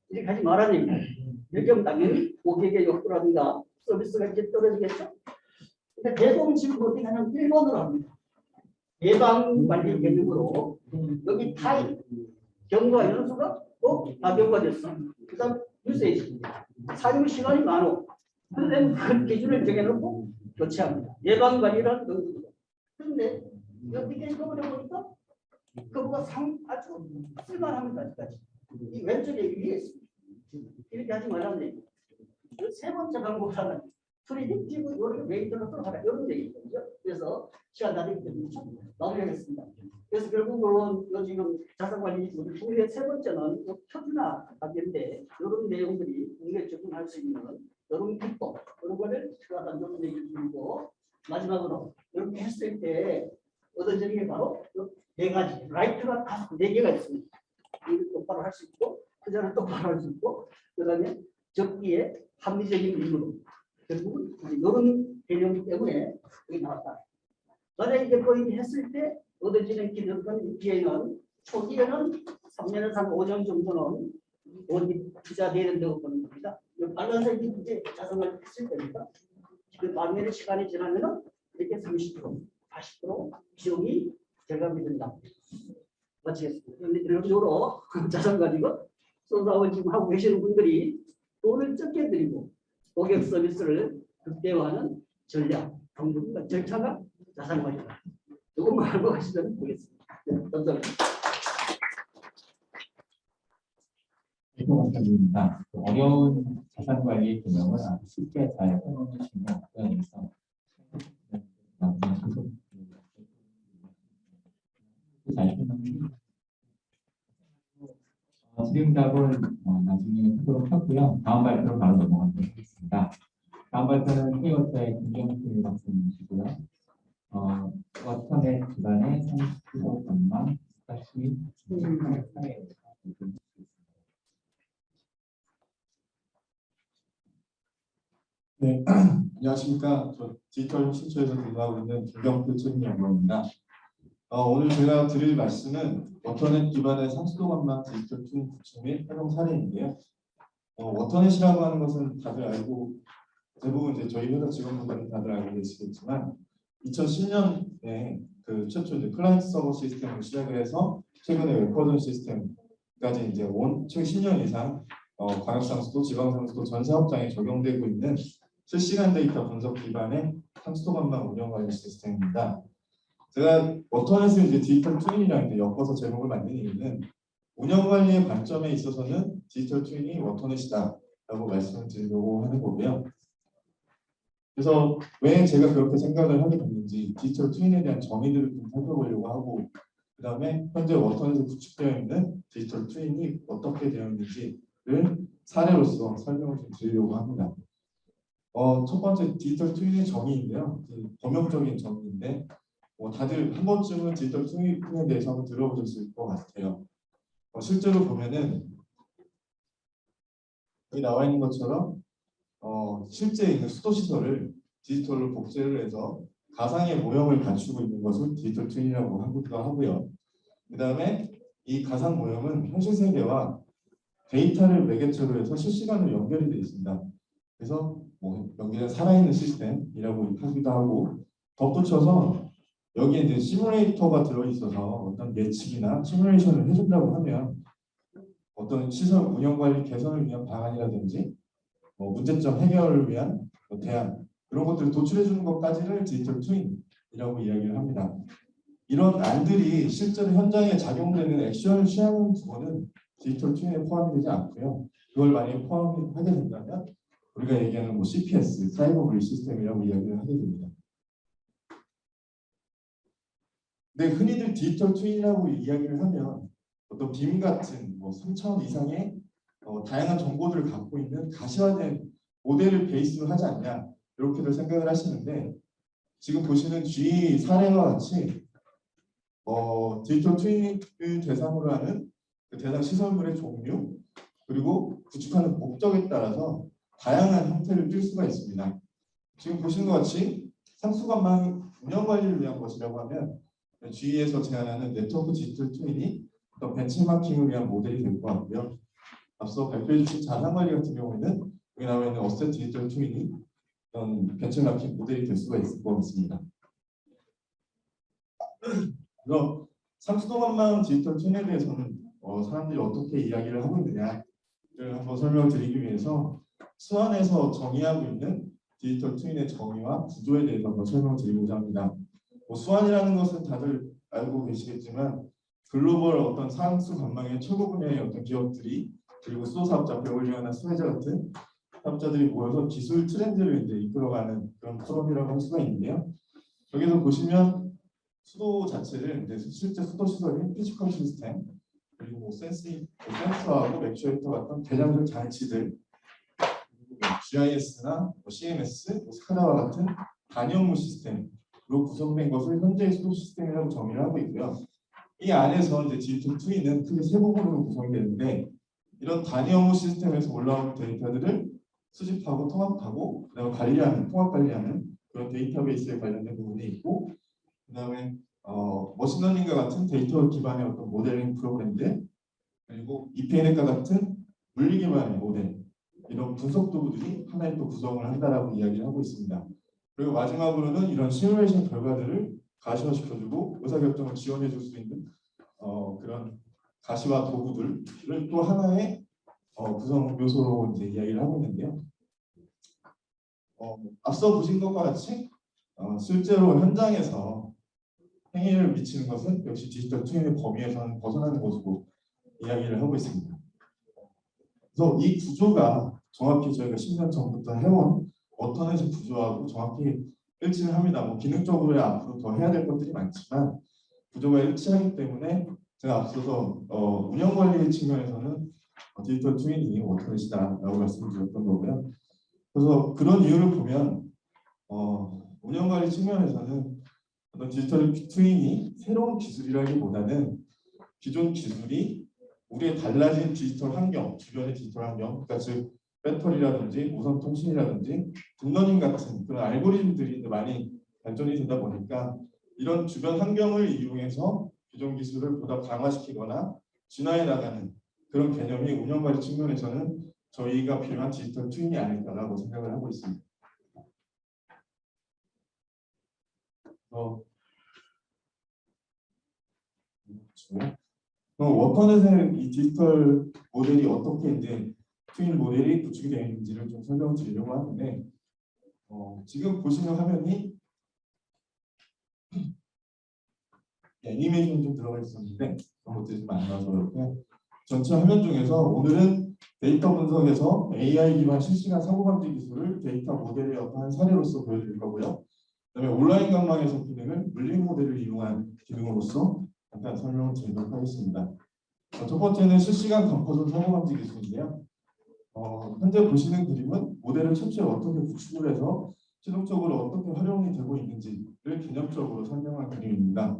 이렇게 하지 말라는 얘기입니다. 이렇게 하면 당연히 고객의 욕구라든가 서비스가 이제 떨어지겠죠. 근데 대부분 지금 어떻게 하냐면 1번으로 합니다. 예방 관리 개념으로 여기 타임, 경과 연수가 악용가 됐어. 그다음 유세이지, 사용 시간이 많어. 그런데 그 기준을 정해놓고 교체합니다. 예방 관리라는 정도죠. 그런데 어떻게 이거를 보니까 그거가 아주 쓸만합니다. 아직까지. 이 왼쪽에 위에 있습니다. 이렇게 하지 말라는 얘기. 세 번째 방법은 프리딕티브 요를 메이저로 하라 이런 얘기죠. 그래서 시간 나누기 때문에 마무리하겠습니다. 그래서 결국은 요 지금 자산관리 우리 중에 세 번째는 표준화 관계인데 이런 내용들이 국내에 적용할 수 있는 이런 기법 이런 거를 필요하다는 이런 얘기를 드리고 마지막으로 이렇게 했을 때 얻어지는 게 바로 네 가지 라이트가 다섯 네 개가 있습니다. 이를 똑바로 할 수 있고 그자를 똑바로 할 수 있고 그다음에 적기에 합리적인 의무로 결국은 이런 개념 때문에 여기 나왔다. 만약에 이제 거의 했을 때 얻어지는 기득권 기회는 초기에는 3년에서 한 5년 정도는 원리 투자 내는다고 보는 겁니다. 빨간색이 이제 자산을 했을 때니까 그 반면에 시간이 지나면은 이렇게 30%, 40% 비용이 절감이 된다. 마치겠습니다. 그런데 이런 식으로 자산 가지고 소사업을 지금 하고 계시는 분들이 돈을 적게 들이고 고객 서비스를 극대화하는 전략, 방법과 절차가 자산 관리다. 이것만 알고 가시면 되겠습니다. 네, 감사합니다. 감사드립니다. 어려운 자산 관리 개념을 아주 쉽게 잘 설명해 주신 것 같고요. 그래서 잘 설명해 질의응답은 나중에 하도록 하고요. 다음 발표로 바로 넘어가도록 하겠습니다. 다음 발표는 K워터의 김경필 박사님이시고요. 워터넷 기반의 상시도 전망 다시 사례 네, 안녕하십니까. 저 디지털 혁신처에서 근무하고 있는 김경필 책임연구원입니다. 오늘 제가 드릴 말씀은 워터넷 기반의 상수도 관망 디지털 툴 구축 및 활용 사례인데요. 워터넷이라고 하는 것은 다들 알고 대부분 이제 저희 회사 직원분들은 다들 알고 계시겠지만 2010년에 그 최초 이제 클라이언트 서버 시스템을 시작을 해서 최근에 웹버전 시스템까지 이제 최근 10년 이상 광역상수도, 지방상수도 전 사업장에 적용되고 있는 실시간 데이터 분석 기반의 상수도 관망 운영 관리 시스템입니다. 제가 워터넷을 이제 디지털 트윈이랑 이제 엮어서 제목을 만든 이유는 운영 관리의 관점에 있어서는 디지털 트윈이 워터넷이다라고 말씀을 드리려고 하는 거고요. 그래서 왜 제가 그렇게 생각을 하게 됐는지 디지털 트윈에 대한 정의들을 좀 살펴보려고 하고 그 다음에 현재 워터넷에 구축되어 있는 디지털 트윈이 어떻게 되어 있는지를 사례로서 설명을 좀 드리려고 합니다. 첫 번째 디지털 트윈의 정의인데요. 범용적인 정의인데 다들 한 번쯤은 디지털 트윈에 대해서 한번 들어보셨을 것 같아요. 실제로 보면은 여기 나와 있는 것처럼 실제 있는 수도 시설을 디지털로 복제를 해서 가상의 모형을 갖추고 있는 것을 디지털 트윈이라고 하기도 하고요. 그 다음에 이 가상 모형은 현실 세계와 데이터를 매개체로 해서 실시간으로 연결이 되어 있습니다. 그래서 연결된 살아있는 시스템이라고 하기도 하고 덧붙여서 여기에 이제 시뮬레이터가 들어있어서 어떤 예측이나 시뮬레이션을 해준다고 하면 어떤 시설 운영 관리 개선을 위한 방안이라든지 문제점 해결을 위한 대안 그런 것들을 도출해 주는 것까지를 디지털 트윈이라고 이야기를 합니다. 이런 안들이 실제로 현장에 작용되는 액션을 취하는 부분은 디지털 트윈에 포함이 되지 않고요. 그걸 만약에 포함하게 된다면 우리가 얘기하는 CPS, 사이버 브리지 시스템이라고 이야기를 하게 됩니다. 근데 흔히들 디지털 트윈이라고 이야기를 하면 어떤 빔 같은 3차원 이상의 다양한 정보들을 갖고 있는 가시화된 모델을 베이스로 하지 않냐 이렇게들 생각을 하시는데 지금 보시는 G 사례와 같이 디지털 트윈을 대상으로 하는 그 대상 시설물의 종류 그리고 구축하는 목적에 따라서 다양한 형태를 띌 수가 있습니다. 지금 보시는 것 같이 상수관망 운영 관리를 위한 것이라고 하면 G에서 제안하는 네트워크 디지털 트윈이 어떤 벤치마킹을 위한 모델이 될 것 같고요. 앞서 발표해 주신 자산관리 같은 경우에는 여기 나와 있는 어셋 디지털 트윈이 어떤 벤치마킹 모델이 될 수가 있을 것 같습니다. 그럼 상수도관망 디지털 트윈에 대해서는 사람들이 어떻게 이야기를 하고 있느냐를 한번 설명드리기 위해서 수완에서 정의하고 있는 디지털 트윈의 정의와 구조에 대해서 한번 설명드리고자 합니다. 수완이라는 것은 다들 알고 계시겠지만 글로벌 어떤 상수 관망의 최고 분야의 어떤 기업들이 그리고 수도 사업자, 배우리아나 수혜자 같은 사업자들이 모여서 기술 트렌드를 이제 이끌어가는 그런 포럼이라고 할 수가 있는데요. 여기서 보시면 수도 자체를 이제 실제 수도 시설인 피지컬 시스템 그리고 센서하고 액추에이터 같은 대장적 장치들 그리고 GIS나 CMS, 스카다와 같은 단위 업무 시스템으로 구성된 것을 현재의 수도 시스템이라고 정의를 하고 있고요. 이 안에서 이제 디지털 트윈은 크게 세 부분으로 구성이 되는데 이런 단위 업무 시스템에서 올라온 데이터들을 수집하고 통합하고 그다음에 관리하는 통합 관리하는 그런 데이터베이스에 관련된 부분이 있고 그다음에 머신러닝과 같은 데이터 기반의 어떤 모델링 프로그램들 그리고 EPN과 같은 물리 기반의 모델 이런 분석 도구들이 하나의 또 구성을 한다라고 이야기를 하고 있습니다. 그리고 마지막으로는 이런 시뮬레이션 결과들을 가시화시켜주고 의사결정을 지원해줄 수 있는 그런 가시화 도구들을 또 하나의 구성 요소로 이제 이야기를 하고 있는데요. 앞서 보신 것과 같이 실제로 현장에서 행위를 미치는 것은 역시 디지털 트윈의 범위에서는 벗어나는 것으로 이야기를 하고 있습니다. 그래서 이 구조가 정확히 저희가 10년 전부터 해온 워터넷의 구조하고 정확히 일치를 합니다. 뭐 기능적으로 앞으로 더 해야 될 것들이 많지만 구조가 일치하기 때문에 제가 앞서서 운영 관리 측면에서는 디지털 트윈이 워터넷이다라고 말씀드렸던 거고요. 그래서 그런 이유를 보면 운영 관리 측면에서는 어떤 디지털 트윈이 새로운 기술이라기보다는 기존 기술이 우리의 달라진 디지털 환경, 주변의 디지털 환경, 그러니까 즉 배터리라든지 무선 통신이라든지 딥러닝 같은 그런 알고리즘들이 많이 발전이 되다 보니까 이런 주변 환경을 이용해서 기존 기술을 보다 강화시키거나 진화해 나가는 그런 개념이 운영관리 측면에서는 저희가 필요한 디지털 트윈이 아닐까라고 생각을 하고 있습니다. 워터넷의 이 디지털 모델이 어떻게 이제 트윈 모델이 구축이 되어 있는지를 좀 설명을 드리려고 하는데 지금 보시는 화면이 애니메이션이 좀 들어가 있었는데 그런 것들이 좀 안 나와서 이렇게 전체 화면 중에서 오늘은 데이터 분석에서 AI 기반 실시간 사고감지 기술을 데이터 모델에 어떠한 사례로서 보여드릴 거고요. 그다음에 온라인 관망에서 기능을 물리 모델을 이용한 기능으로서 잠깐 설명을 드리도록 하겠습니다. 첫 번째는 실시간 컴포전 사고감지 기술인데요. 현재 보시는 그림은 모델을 최초에 어떻게 구축을 해서 최종적으로 어떻게 활용이 되고 있는지를 개념적으로 설명한 그림입니다.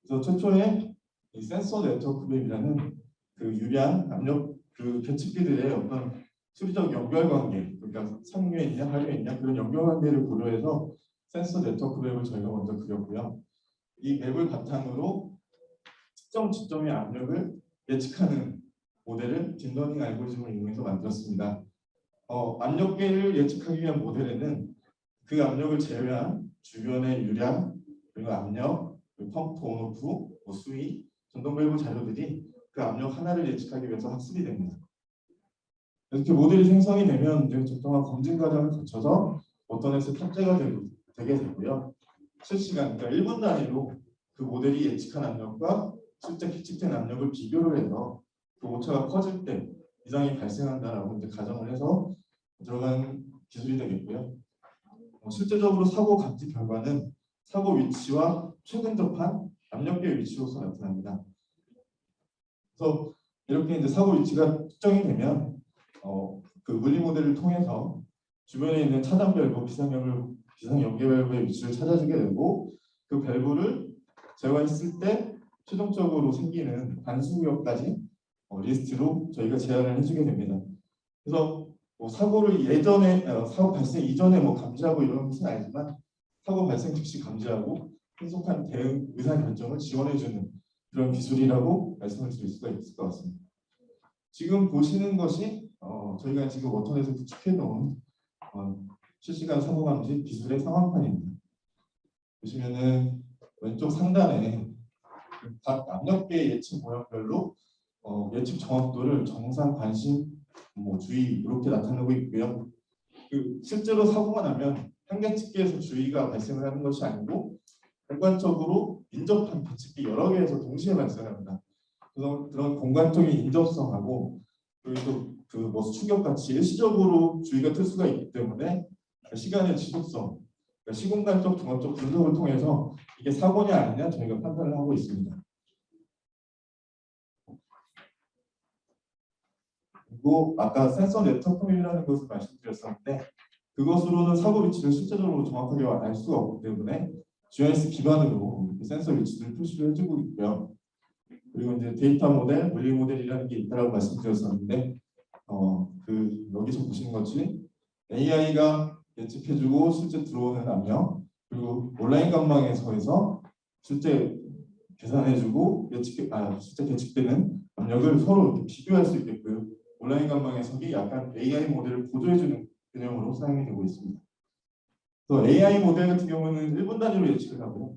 그래서 최초에 이 센서 네트워크 웹이라는 그 유리한 압력 그 계측기들의 어떤 수리적 연결관계, 그러니까 상류에 있냐 하류에 있냐 그런 연결관계를 고려해서 센서 네트워크 웹을 저희가 먼저 그렸고요. 이 맵을 바탕으로 특정 지점의 압력을 예측하는 모델을 딥러닝 알고리즘을 이용해서 만들었습니다. 압력계를 예측하기 위한 모델에는 그 압력을 제외한 주변의 유량, 그리고 압력, 그리고 펌프 온오프, 수위, 전동 밸브 자료들이 그 압력 하나를 예측하기 위해서 학습이 됩니다. 이렇게 모델이 생성이 되면 이제 적정한 검증 과정을 거쳐서 워터넷에 탑재가 되게 되고요. 실시간, 그러니까 1분 단위로 그 모델이 예측한 압력과 실제 계측된 압력을 비교를 해서 그 오차가 커질 때 이상이 발생한다라고 이제 가정을 해서 들어간 기술이 되겠고요. 실제적으로 사고 감지 결과는 사고 위치와 최근 접한 압력계 위치로서 나타납니다. 그래서 이렇게 이제 사고 위치가 특정이 되면 그 물리 모델을 통해서 주변에 있는 차단 밸브, 비상 연계 밸브의 위치를 찾아주게 되고 그 밸브를 제어했을 때 최종적으로 생기는 반수구역까지 리스트로 저희가 제안을 해주게 됩니다. 그래서 사고를 예전에 사고 발생 이전에 감지하고 이런 것은 아니지만 사고 발생 즉시 감지하고 신속한 대응 의사 결정을 지원해주는 그런 기술이라고 말씀을 드릴 수가 있을 것 같습니다. 지금 보시는 것이 저희가 지금 워터넷에 구축해 놓은 실시간 사고 감지 기술의 상황판입니다. 보시면은 왼쪽 상단에 각 압력계 예측 모형별로 예측 정확도를 정상, 관심, 주의 이렇게 나타내고 있고요. 실제로 사고가 나면 한 계측기에서 주의가 발생을 하는 것이 아니고 객관적으로 인접한 계측기 여러 개에서 동시에 발생합니다. 그래서 그런 공간적인 인접성하고 그리고 충격같이 일시적으로 주의가 틀 수가 있기 때문에 시간의 지속성, 그러니까 시공간적 종합적 분석을 통해서 이게 사고냐 아니냐 저희가 판단을 하고 있습니다. 그리고 아까 센서 네트워크이라는 것을 말씀드렸었는데 그것으로는 사고 위치를 실제적으로 정확하게 알 수가 없기 때문에 GIS 기반으로 센서 위치를 표시를 해주고 있고요. 그리고 이제 데이터 모델, 물리 모델이라는 게 있다라고 말씀드렸었는데 여기서 보시는 것이 AI가 예측해주고 실제 들어오는 압력, 그리고 온라인 관망에서에서 실제 계산해주고 실제 계측되는 압력을 서로 이렇게 비교할 수 있게끔 온라인 관망 해석이 약간 AI 모델을 보조해주는 개념으로 사용이 되고 있습니다. 또 AI 모델 같은 경우는 1분 단위로 예측을 하고요.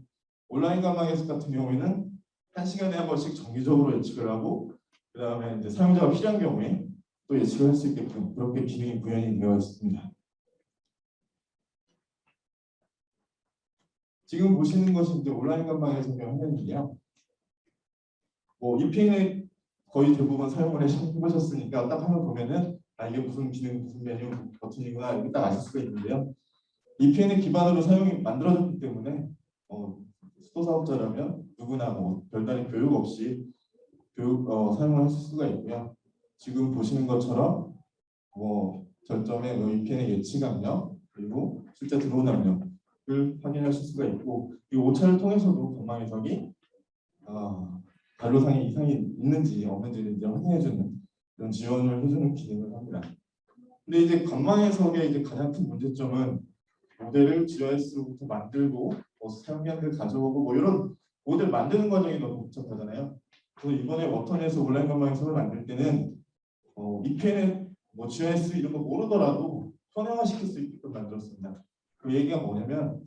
온라인 관망 해석 같은 경우에는 1시간에 한 번씩 정기적으로 예측을 하고 그 다음에 이제 사용자가 필요한 경우에 또 예측을 할 수 있게끔 그렇게 기능이 구현이 되어 있습니다. 지금 보시는 것이 이제 온라인 관망 해석의 화면인데요. EPN을 거의 대부분 사용을 해보셨으니까 딱 화면 보면은 이게 무슨 기능, 무슨 메뉴 버튼이구나 이렇게 딱 아실 수가 있는데요. EPN을 기반으로 사용이 만들어졌기 때문에 수도 사업자라면 누구나 별다른 교육 없이 사용을 하실 수가 있고요. 지금 보시는 것처럼 절점의 EPN의 예측 압력 그리고 실제 들어온 압력을 확인하실 수가 있고 이 오차를 통해서도 관망 해석이 관로상에 이상이 있는지 없는지를 이제 확인해주는 그런 지원을 해주는 기능을 합니다. 근데 이제 관망 해석의 이제 가장 큰 문제점은 모델을 GIS로부터 만들고 사용자한테 가져오고 이런 모델 만드는 과정이 너무 복잡하잖아요. 그래서 이번에 워턴에서 온라인 관망 해석을 만들 때는 EPN은 GIS 이런 거 모르더라도 현황화 시킬 수 있게끔 만들었습니다. 그 얘기가 뭐냐면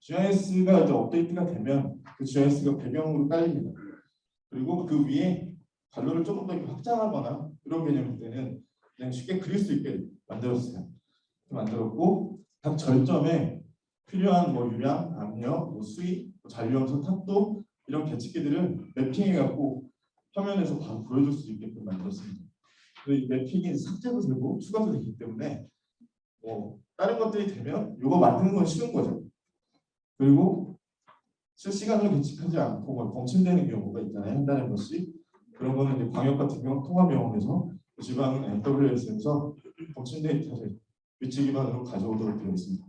GIS가 이제 업데이트가 되면 그 GIS가 배경으로 깔립니다. 그리고 그 위에 관로를 조금 더 확장하거나 이런 개념일 때는 그냥 쉽게 그릴 수 있게 만들었어요. 만들었고 각 절점에 필요한 유량, 압력, 수위, 잔류염소, 탁도 이런 계측기들을 매핑해갖고 화면에서 바로 보여줄 수 있게끔 만들었습니다. 이 매핑이 삭제도 되고 추가도 되기 때문에 다른 것들이 되면 이거 만드는 건 쉬운 거죠. 그리고 실시간으로 계측하지 않고 봉침되는 경우가 있잖아요. 한 달에 한 번씩. 그런 거는 이제 광역 같은 경우 통합병원에서 지방 AWS에서 봉침 데이터를 위치 기반으로 가져오도록 되어 있습니다.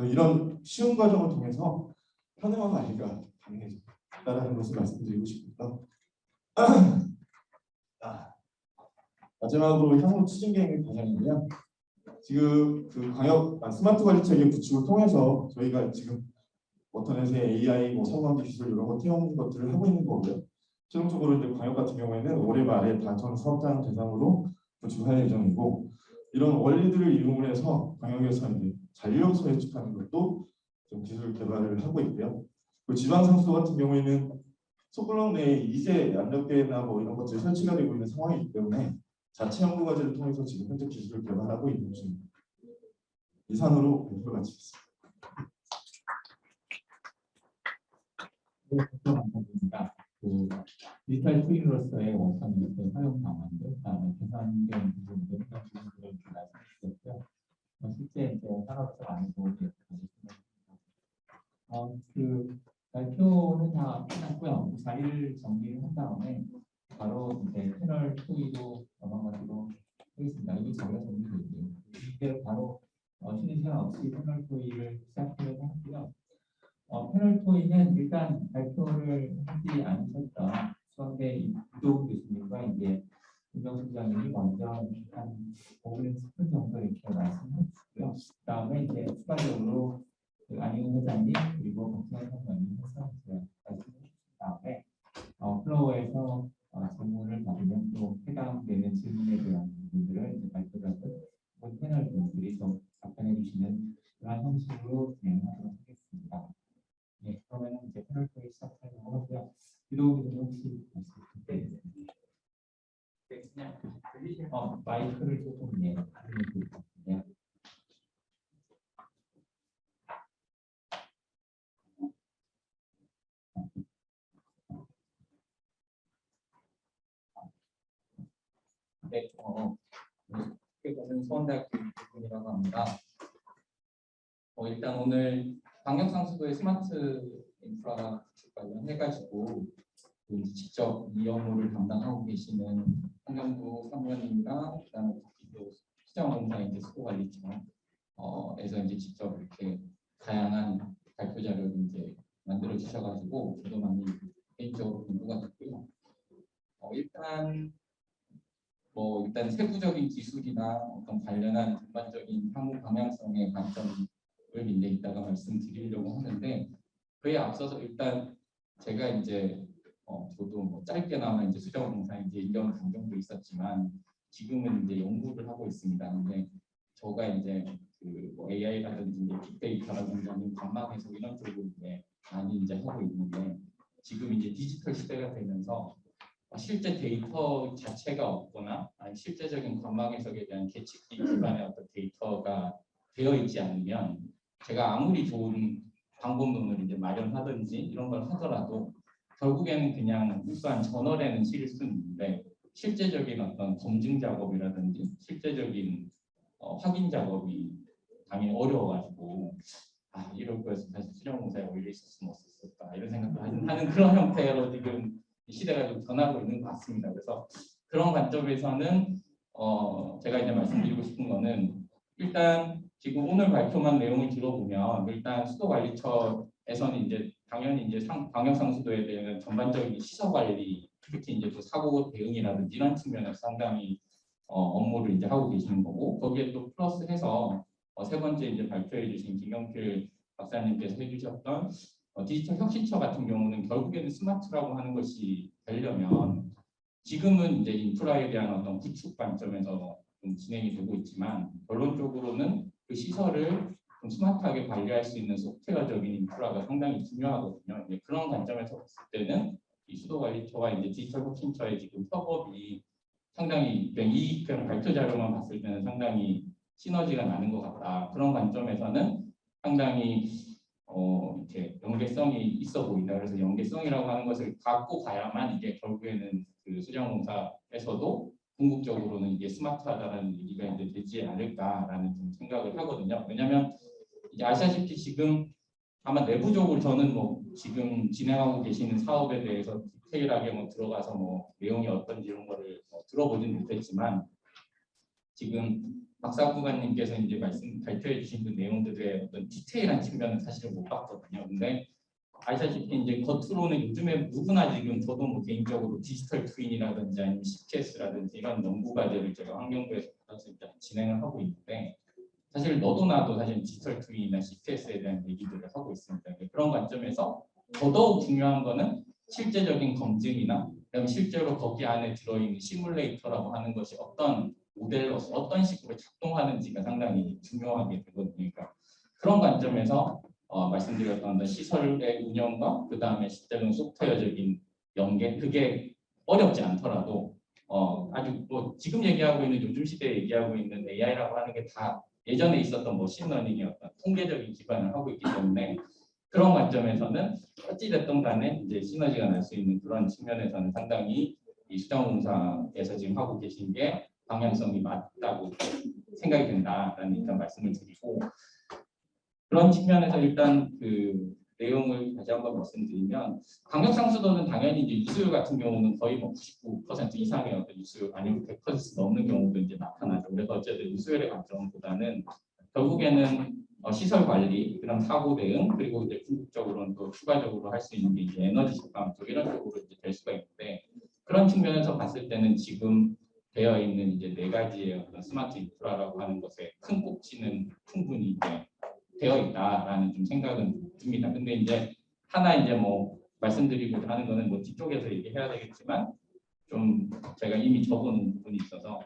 이런 쉬운 과정을 통해서 현황화 관리가 가능해졌다는 것을 말씀드리고 싶습니다. 마지막으로 향후 추진 계획의 방향인데요. 지금 그 광역 스마트 관리 체계 구축을 통해서 저희가 지금 워터넷의 AI, 성광지 기술 이런 거 태운 것들을 하고 있는 거고요. 최종적으로 이제 광역 같은 경우에는 올해 말에 다 전 사업장 대상으로 구축할 예정이고 이런 원리들을 이용을 해서 광역에서 이제 잔류염소 예측하는 것도 좀 기술 개발을 하고 있고요. 그 지방상수 같은 경우에는 소블록 내에 이제 압력계나 이런 것들이 설치가 되고 있는 상황이기 때문에 자체 연구 과제를 통해서 지금 현재 기술을 개발하고 있는 중입니다. 이상으로 발표를 마치겠습니다. 네, 감사합니다. 디지털 트윈으로서의 워터넷의 활용 방안들, 그다음에 계산된 부분들, 이런 부분들을 말씀드렸고요. 실제 이제 산업적 안에도 발표는 다 끝났고요. 자리를 정리를 한 다음에 바로 이제 패널 토의로 넘어가기로 하겠습니다. 이미 저희가 정리되고요. 이제 바로 쉬는 시간 없이 패널 토의를 시작하려고 하고요. 패널 토의는 일단 발표를 하지 않으셨던 수원대 이도훈 교수님과 이제 김정수 부장님이 먼저 한 5분 10분 정도 이렇게 말씀해 주시고요. 그다음에 이제 추가적으로 안희훈 회장님 그리고 박찬현 선생님 해서 말씀해 주신 다음에 플로어에서 질문을 받으면 또 해당되는 질문에 대한 부분들을 이제 발표를 하고 패널 분들이 좀 답변해 주시는 그런 형식으로 진행하도록 하겠습니다. 네, 그러면 이제 패널 토의 시작하려고 하고요. 이도훈 교수님 혹시 네, 그냥 마이크를 조금 네. 네, 저는 수원대학교 교수이라고 합니다. 일단 오늘 광역상수도의 스마트 인프라 관련해가지고 직접 이 업무를 담당하고 계시는 환경부 사무관님과 그다음에 수정공사 이제 수도관리청에서 이제 직접 이렇게 다양한 발표 자료를 이제 만들어 주셔가지고 저도 많이 개인적으로 공부가 됐고요. 일단 세부적인 기술이나 어떤 관련한 전반적인 향후 방향성의 관점을 이제 이따가 말씀드리려고 하는데, 그에 앞서서 일단 제가 이제 저도 뭐 짧게나마 이제 수자원공사에 이제 1년 반 정도 있었지만 지금은 이제 연구를 하고 있습니다. 근데 저가 이제 뭐 AI라든지 이제 빅데이터라든지 아니면 관막 해석 이런 쪽으로 이제 많이 이제 하고 있는데, 지금 이제 디지털 시대가 되면서 실제 데이터 자체가 없거나 아니 실제적인 관막 해석에 대한 계측기 기반의 어떤 데이터가 되어 있지 않으면 제가 아무리 좋은 방법론을 이제 마련하든지 이런 걸 하더라도 결국에는 그냥 우수한 저널에는 실을 수는 있는데, 실제적인 어떤 검증 작업이라든지 실제적인 확인 작업이 당연히 어려워가지고 이럴 거여서 사실 수정공사에 오히려 있었으면 어땠을까 이런 생각도 하는 그런 형태로 지금 시대가 좀 변하고 있는 것 같습니다. 그래서 그런 관점에서는 제가 이제 말씀드리고 싶은 거는, 일단 지금 오늘 발표만 내용을 들어보면 일단 수도관리처에서는 이제 당연히 이제 방역상수도에 대한 전반적인 시설 관리, 특히 이제 또 사고 대응이라든지 이런 측면에서 상당히 업무를 이제 하고 계시는 거고, 거기에 또 플러스해서 세 번째 이제 발표해 주신 김경필 박사님께서 해주셨던 디지털 혁신처 같은 경우는 결국에는 스마트라고 하는 것이 되려면 지금은 이제 인프라에 대한 어떤 구축 관점에서 좀 진행이 되고 있지만, 결론적으로는 그 시설을 좀 스마트하게 관리할 수 있는 소프트웨어적인 인프라가 상당히 중요하거든요. 이제 그런 관점에서 봤을 때는 이 수도관리처와 이제 디지털 혁신처의 지금 협업이 상당히 이 발표 자료만 봤을 때는 상당히 시너지가 나는 것 같다. 그런 관점에서는 상당히 이렇게 연계성이 있어 보인다. 그래서 연계성이라고 하는 것을 갖고 가야만 이게 결국에는 그 수자원공사에서도 궁극적으로는 이게 스마트하다라는 얘기가 이제 되지 않을까라는 좀 생각을 하거든요. 왜냐하면 이제 아시다시피 지금 아마 내부적으로 저는 뭐 지금 진행하고 계시는 사업에 대해서 디테일하게 뭐 들어가서 뭐 내용이 어떤지 이런 거를 들어보진 못했지만, 지금 박사부관님께서 이제 발표해 주신 그 내용들의 어떤 디테일한 측면은 사실 못 봤거든요. 근데 아시다시피 이제 겉으로는 요즘에 누구나 지금 저도 뭐 개인적으로 디지털 트윈이라든지 아니면 CTS라든지 이런 연구 과제를 제가 환경부에서 받아서 일단 진행을 하고 있는데, 사실 너도 나도 사실 디지털 트윈이나 CTS에 대한 얘기들을 하고 있습니다. 그런 관점에서 더더욱 중요한 거는 실제적인 검증이나 그다음에 실제로 거기 안에 들어있는 시뮬레이터라고 하는 것이 어떤 모델로서 어떤 식으로 작동하는지가 상당히 중요하게 되거든요. 그러니까 그런 관점에서 말씀드렸던 시설의 운영과 그 다음에 실제로는 소프트웨어적인 연계, 그게 어렵지 않더라도 아주 뭐 지금 얘기하고 있는 요즘 시대에 얘기하고 있는 AI라고 하는 게 다 예전에 있었던 머신러닝의 어떤 통계적인 기반을 하고 있기 때문에, 그런 관점에서는 어찌됐든 간에 이제 시너지가 날 수 있는 그런 측면에서는 상당히 이 수자원공사에서 지금 하고 계신 게 방향성이 맞다고 생각이 된다라는 일단 말씀을 드리고, 그런 측면에서 일단 그 내용을 다시 한번 말씀드리면, 강력상수도는 당연히 이제 유수율 같은 경우는 거의 뭐 99% 이상의 어떤 유수율 아니면 100% 넘는 경우도 이제 나타나죠. 그래서 어쨌든 유수율의 관점보다는 결국에는 시설 관리, 그다음 사고 대응, 그리고 이제 궁극적으로는 또 추가적으로 할 수 있는 게 이제 에너지 절감 쪽 이런 쪽으로 이제 될 수가 있는데, 그런 측면에서 봤을 때는 지금 되어 있는 이제 네 가지의 어떤 스마트 인프라라고 하는 것에 큰 꼭지는 충분히 이제 되어 있다라는 좀 생각은 듭니다. 근데 이제 하나 이제 뭐 말씀드리고자 하는 거는 뭐 뒤쪽에서 얘기해야 되겠지만, 좀 제가 이미 적어놓은 부분이 있어서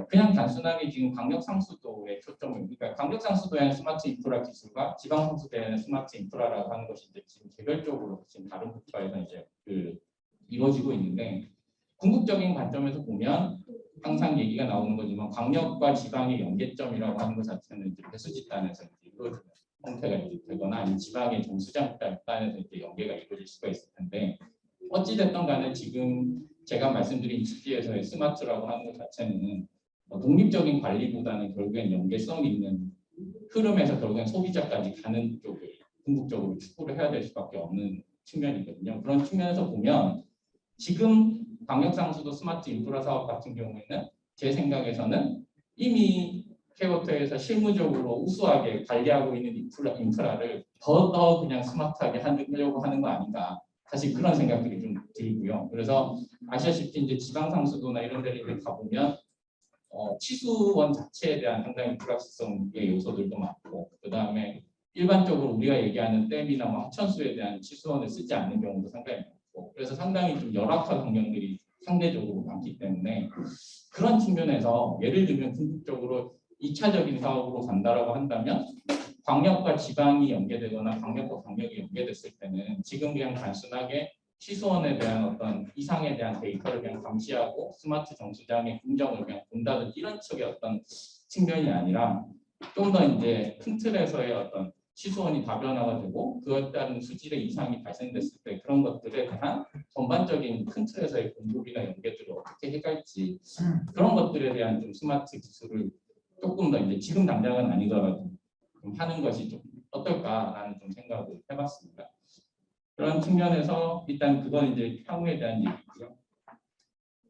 그냥 단순하게 지금 강력상수도에 초점을, 그러니까 강력상수도에는 스마트 인프라 기술과 지방상수도에는 스마트 인프라라고 하는 것이 이제 지금 개별적으로 지금 다른 국가에서 이제 이루어지고 있는데, 궁극적인 관점에서 보면 항상 얘기가 나오는 거지만 광역과 지방의 연계점이라고 하는 것 자체는 이제 배수집단에서 이제 이루어지는 형태가 이제 되거나 아니면 지방의 정수장단에서 이제 연계가 이루어질 수가 있을 텐데, 어찌됐든 간에 지금 제가 말씀드린 취지에서의 스마트라고 하는 것 자체는 독립적인 관리보다는 결국엔 연계성 있는 흐름에서 결국엔 소비자까지 가는 쪽을 궁극적으로 추구를 해야 될 수밖에 없는 측면이거든요. 그런 측면에서 보면 지금 광역상수도 스마트 인프라 사업 같은 경우에는 제 생각에서는 이미 K워터에서 실무적으로 우수하게 관리하고 있는 인프라를 더 그냥 스마트하게 하려고 하는 거 아닌가 사실 그런 생각들이 좀 들고요. 그래서 아시다시피 이제 지방상수도나 이런 데를 가보면 치수원 자체에 대한 상당히 불확실성의 요소들도 많고, 그 다음에 일반적으로 우리가 얘기하는 댐이나 뭐 하천수에 대한 치수원을 쓰지 않는 경우도 상당히 많고, 그래서 상당히 좀 열악한 환경들이 상대적으로 많기 때문에 그런 측면에서 예를 들면 궁극적으로 2차적인 사업으로 간다라고 한다면 광역과 지방이 연계되거나 광역과 광역이 연계됐을 때는 지금 그냥 단순하게 치수원에 대한 어떤 이상에 대한 데이터를 그냥 감시하고 스마트 정수장의 긍정을 그냥 본다든지 이런 쪽의 어떤 측면이 아니라 좀 더 이제 큰 틀에서의 어떤 치수원이 다변화가 되고 그에 따른 수질의 이상이 발생됐을 때 그런 것들에 대한 전반적인 큰 틀에서의 공급이나 연계들을 어떻게 해갈지 그런 것들에 대한 좀 스마트 기술을 조금 더 이제 지금 당장은 아니더라도 좀 하는 것이 좀 어떨까라는 좀 생각을 해봤습니다. 그런 측면에서 일단 그건 이제 향후에 대한 얘기고요.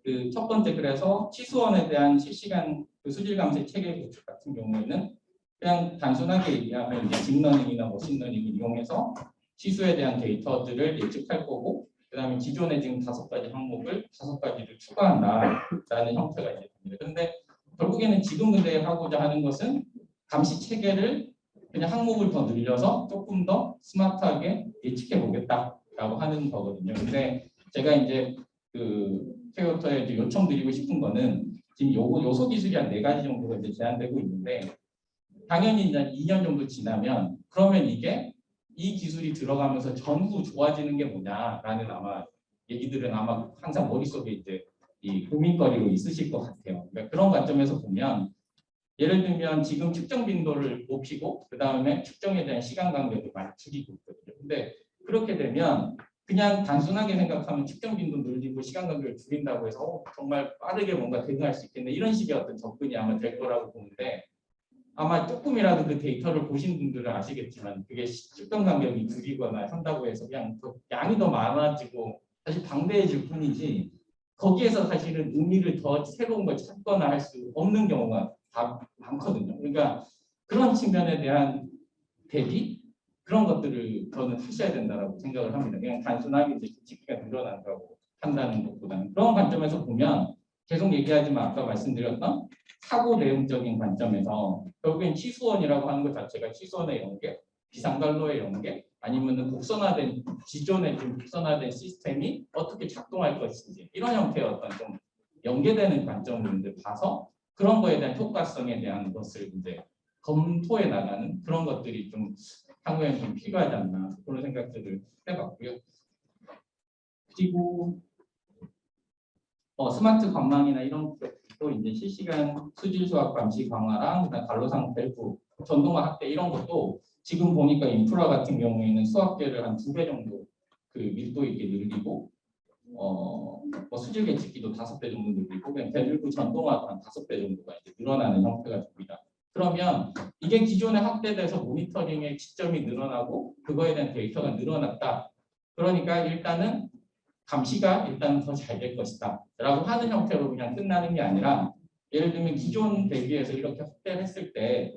그 첫 번째 그래서 치수원에 대한 실시간 그 수질 감시 체계 구축 같은 경우에는 그냥 단순하게 얘기하면 이제 딥러닝이나 머신러닝을 이용해서 치수에 대한 데이터들을 예측할 거고, 그다음에 기존에 지금 5가지 항목을 5가지를 추가한다라는 형태가 이제 됩니다. 그런데 결국에는 지금 근데 하고자 하는 것은 감시 체계를 그냥 항목을 더 늘려서 조금 더 스마트하게 예측해 보겠다라고 하는 거거든요. 근데 제가 이제 그 토요타에 이제 요청드리고 싶은 거는 지금 요소 기술이 한 4가지 정도가 이제 제한되고 있는데, 당연히 이제 2년 정도 지나면 그러면 이게 이 기술이 들어가면서 전부 좋아지는 게 뭐냐라는 아마 얘기들은 아마 항상 머릿속에 이제 이 고민거리로 있으실 것 같아요. 그러니까 그런 관점에서 보면 예를 들면 지금 측정 빈도를 높이고 그 다음에 측정에 대한 시간 간격을 많이 줄이고 있거든요. 근데 그렇게 되면 그냥 단순하게 생각하면 측정 빈도 늘리고 시간 간격을 줄인다고 해서 정말 빠르게 뭔가 대응할 수 있겠네 이런 식의 어떤 접근이 아마 될 거라고 보는데, 아마 조금이라도 그 데이터를 보신 분들은 아시겠지만 그게 측정 간격이 줄이거나 한다고 해서 그냥 더 양이 더 많아지고 사실 방대해질 뿐이지 거기에서 사실은 의미를 더 새로운 걸 찾거나 할 수 없는 경우가 다 많거든요. 그러니까 그런 측면에 대한 대비 그런 것들을 저는 하셔야 된다고 생각을 합니다. 그냥 단순하게 이제 규칙기가 늘어난다고 한다는 것보다는 그런 관점에서 보면 계속 얘기하지만 아까 말씀드렸던 사고 내용적인 관점에서 결국엔 치수원이라고 하는 것 자체가 치수원의 연계, 비상관로의 연계, 아니면은 곡선화된 기존의 좀 곡선화된 시스템이 어떻게 작동할 것인지 이런 형태의 어떤 좀 연계되는 관점을 봐서 그런 거에 대한 효과성에 대한 것을 이제 검토해 나가는 그런 것들이 좀 향후에 좀 필요하지 않나 그런 생각들을 해봤고요. 그리고 스마트 관망이나 이런 것도 이제 실시간 수질 수학 감시 강화랑 그다음 관로상 밸브 전동화 확대 이런 것도 지금 보니까 인프라 같은 경우에는 수학계를 한 2배 정도 그 밀도 있게 늘리고 뭐 수질 계측기도 5배 정도 늘리고 그냥 밸브 전동화도 한 5배 정도가 이제 늘어나는 형태가 됩니다. 그러면 이게 기존에 확대돼서 모니터링의 시점이 늘어나고 그거에 대한 데이터가 늘어났다. 그러니까 일단은 감시가 일단 더 잘 될 것이다 라고 하는 형태로 그냥 끝나는 게 아니라, 예를 들면 기존 대비해서 이렇게 확대를 했을 때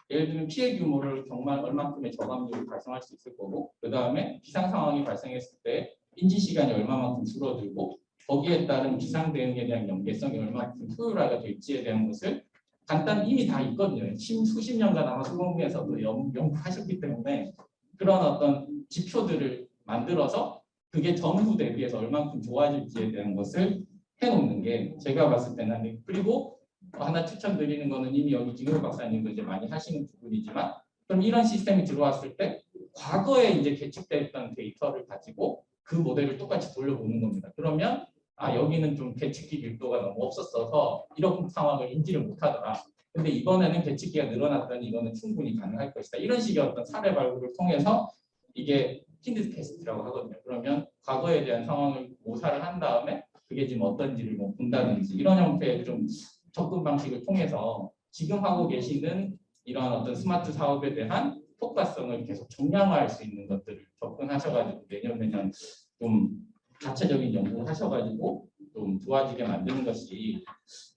예를 들면 피해 규모를 정말 얼마큼의 저감률을 발생할 수 있을 거고, 그 다음에 비상 상황이 발생했을 때 인지 시간이 얼마만큼 줄어들고 거기에 따른 비상 대응에 대한 연계성이 얼마만큼 효율화가 될지에 대한 것을 간단 이미 다 있거든요. 수십 년간 아마 수공에서도 연구하셨기 때문에 그런 어떤 지표들을 만들어서 그게 전후 대비해서 얼마큼 좋아질지에 대한 것을 해놓는 게 제가 봤을 때는, 그리고 하나 추천드리는 거는 이미 여기 김효 박사님도 이제 많이 하시는 부분이지만, 그럼 이런 시스템이 들어왔을 때 과거에 이제 계측됐던 데이터를 가지고 그 모델을 똑같이 돌려보는 겁니다. 그러면 여기는 좀 계측기 밀도가 너무 없었어서 이런 상황을 인지를 못하더라. 근데 이번에는 계측기가 늘어났더니 이거는 충분히 가능할 것이다. 이런 식의 어떤 사례 발굴을 통해서 이게 힌트 테스트라고 하거든요. 그러면 과거에 대한 상황을 모사를 한 다음에 그게 지금 어떤지를 뭐 본다든지 이런 형태의 좀 접근 방식을 통해서 지금 하고 계시는 이러한 어떤 스마트 사업에 대한 효과성을 계속 정량화할 수 있는 것들을 접근하셔가지고 내년 좀 자체적인 연구를 하셔가지고 좀 좋아지게 만드는 것이